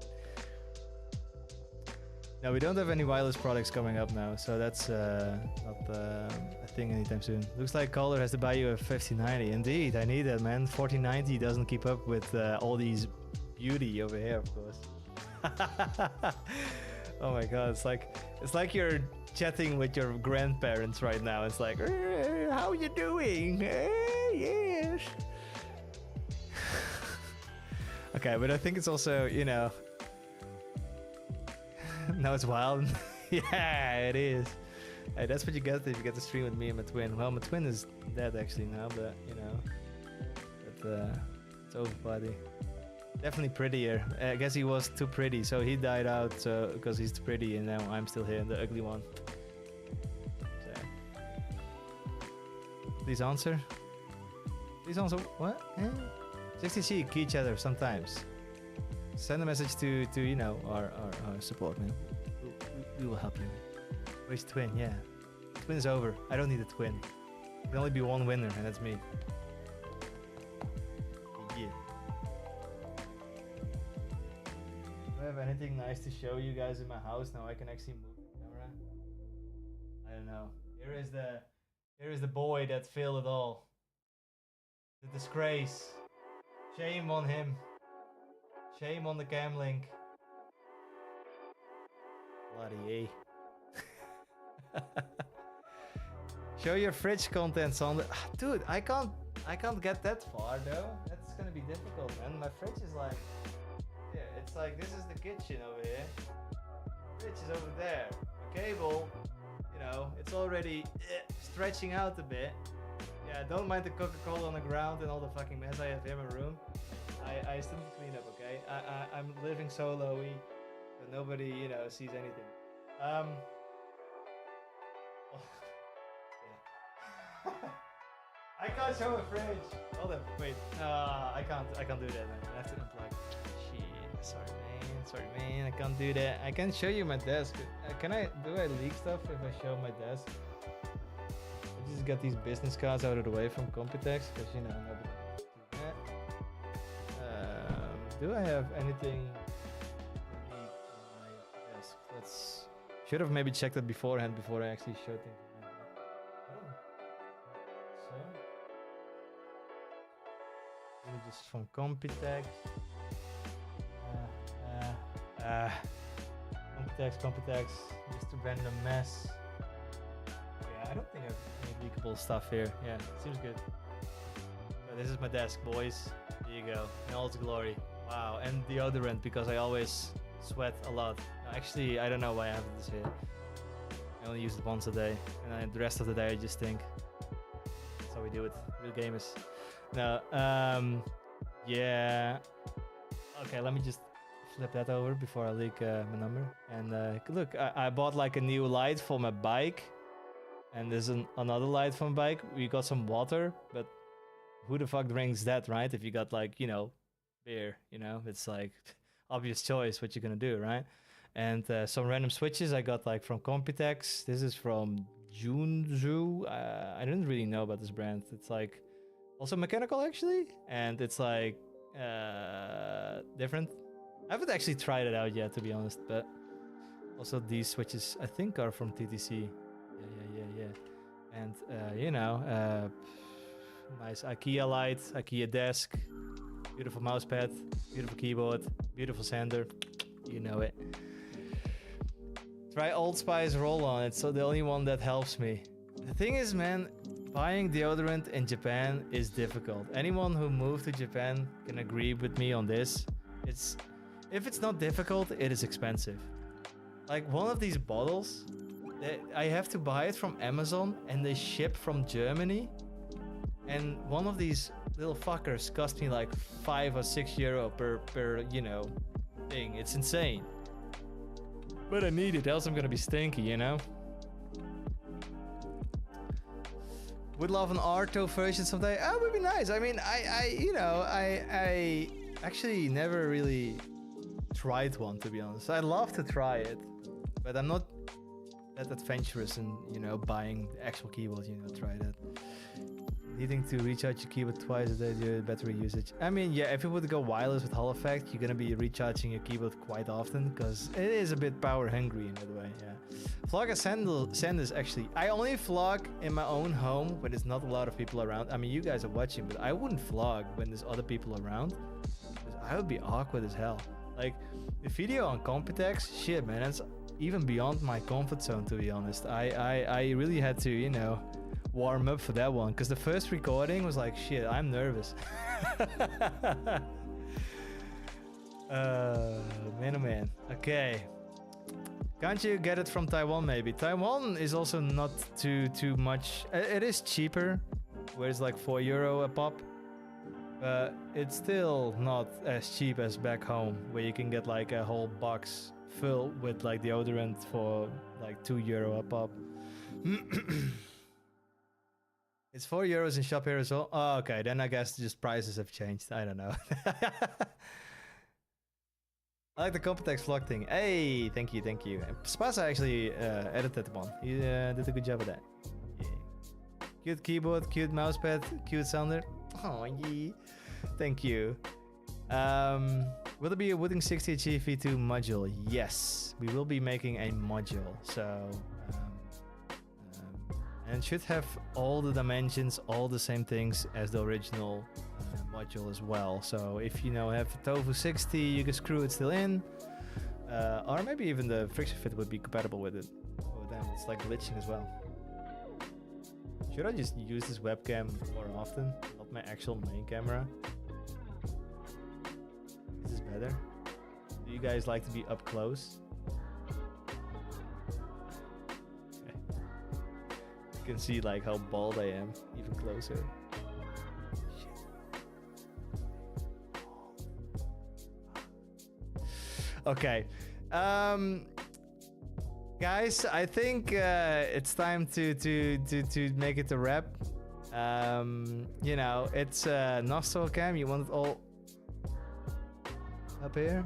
No, we don't have any wireless products coming up now, so that's not a thing anytime soon. Looks like Caller has to buy you a 5090. Indeed, I need that, man. 4090 doesn't keep up with all these beauty over here, of course. Oh my god, it's like you're chatting with your grandparents right now. It's like, how you doing? Yes. Okay, but I think it's also, you know. No, it's wild. Yeah, it is. Hey, that's what you get if you get to stream with me and my twin. Well, my twin is dead actually now, but you know, it's over, buddy. Definitely prettier. I guess he was too pretty, so he died out because he's too pretty, and now I'm still here, the ugly one. So, please answer. Please answer. What? 60C key chatter sometimes. Send a message to you know our support, man. We will help you. Where's twin? Yeah, twin is over. I don't need a twin. There can only be one winner, and that's me. Yeah. Do I have anything nice to show you guys in my house now? I can actually move the camera. I don't know. Here is the boy that failed it all. The disgrace. Shame on him. Shame on the Camlink. Bloody A. Show your fridge contents on the. Dude, I can't get that far though. That's gonna be difficult, man. My fridge is like, yeah, it's like this is the kitchen over here. Fridge is over there. The cable, you know, it's already stretching out a bit. Yeah, don't mind the Coca-Cola on the ground and all the fucking mess I have in my room. I still need to clean up, okay? I'm living solo-y, so nobody, you know, sees anything. Yeah. I can't show a fridge. Hold up, wait. I can't do that, man. I have to unplug. Shit, sorry, man. I can't do that. I can show you my desk. Do I leak stuff if I show my desk? I just got these business cards out of the way from Computex, because, you know, nobody. Do I have anything on my desk? Should have maybe checked that beforehand before I actually showed things. So, maybe just from Computex. Computex, just a random mess. Yeah, I don't think I have any leakable stuff here. Yeah, seems good. So this is my desk, boys. There you go, in all its glory. Wow, and deodorant because I always sweat a lot. Actually, I don't know why I have this here. I only use it once a day, and then the rest of the day I just stink. That's how we do it, real gamers. No, yeah. Okay, let me just flip that over before I leak my number. And look, I bought like a new light for my bike, and there's another light for my bike. We got some water, but who the fuck drinks that, right? If you got like, you know, beer, you know, it's like obvious choice what you're gonna do, right? And some random switches I got like from Computex. This is from Junzu. I didn't really know about this brand. It's like also mechanical actually, and it's like different. I haven't actually tried it out yet, to be honest, but also these switches I think are from TTC. Yeah. And you know, nice IKEA light, IKEA desk, beautiful mouse pad, beautiful keyboard, beautiful sander. You know it. Try Old Spice roll-on. It's the only one that helps me. The thing is, man, buying deodorant in Japan is difficult. Anyone who moved to Japan can agree with me on this. If it's not difficult, it is expensive. Like one of these bottles, I have to buy it from Amazon and they ship from Germany. And one of these little fuckers cost me like €5 or €6 per you know, thing. It's insane. But I need it, else I'm gonna be stinky, you know? Would love an Arto version someday. Oh, it would be nice. I mean, I actually never really tried one, to be honest. I'd love to try it, but I'm not that adventurous in, you know, buying the actual keyboard, you know, try that. Needing to recharge your keyboard twice a day due to battery usage. I mean, yeah, if you would go wireless with Hall effect, you're gonna be recharging your keyboard quite often, because it is a bit power hungry in that way, yeah. Vlog as Sanders actually. I only vlog in my own home when there's not a lot of people around. I mean, you guys are watching, but I wouldn't vlog when there's other people around, because I would be awkward as hell. Like, the video on Computex, shit, man, that's even beyond my comfort zone, to be honest. I really had to, you know, warm up for that one, because the first recording was like, shit, I'm nervous. Man, oh man. Okay. Can't you get it from Taiwan, maybe? Taiwan is also not too much. It is cheaper, where it's like €4 a pop. But it's still not as cheap as back home, where you can get like a whole box filled with like deodorant for like €2 a pop. It's €4 in shop here as well. Oh, okay, then I guess just prices have changed. I don't know. I like the Computex vlog thing. Hey, thank you. Spasa actually edited one. He did a good job of that. Yeah. Cute keyboard, cute mousepad, cute sounder. Oh, yeah. Thank you. Will there be a Wooting 60H V2 module? Yes, we will be making a module. So, and it should have all the dimensions, all the same things as the original module as well. So if you know have a Tofu 60, you can screw it still in, or maybe even the friction fit would be compatible with it. Oh damn, it's like glitching as well. Should I just use this webcam more often, not my actual main camera? Is this better? Do you guys like to be up close? You can see like how bald I am, even closer. Okay, guys, I think it's time to make it a wrap. You know, it's nostril cam. You want it all up here?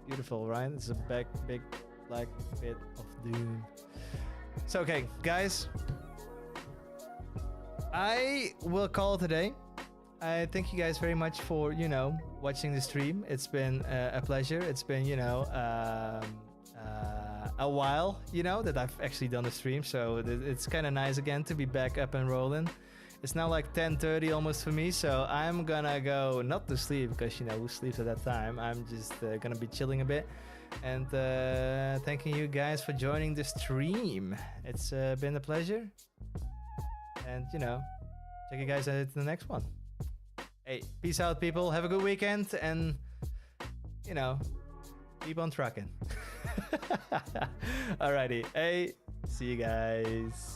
Beautiful, right? It's a big black bit of doom. So, okay, guys, I will call it today. I thank you guys very much for, you know, watching the stream. It's been a pleasure. It's been, you know, a while, you know, that I've actually done a stream. So it's kind of nice again to be back up and rolling. It's now like 10:30 almost for me. So I'm gonna go not to sleep because, you know, who sleeps at that time? I'm just gonna be chilling a bit. And thanking you guys for joining the stream. It's been a pleasure. And, you know, check you guys out in the next one. Hey, peace out, people. Have a good weekend. And, you know, keep on trucking. Alrighty. Hey, see you guys.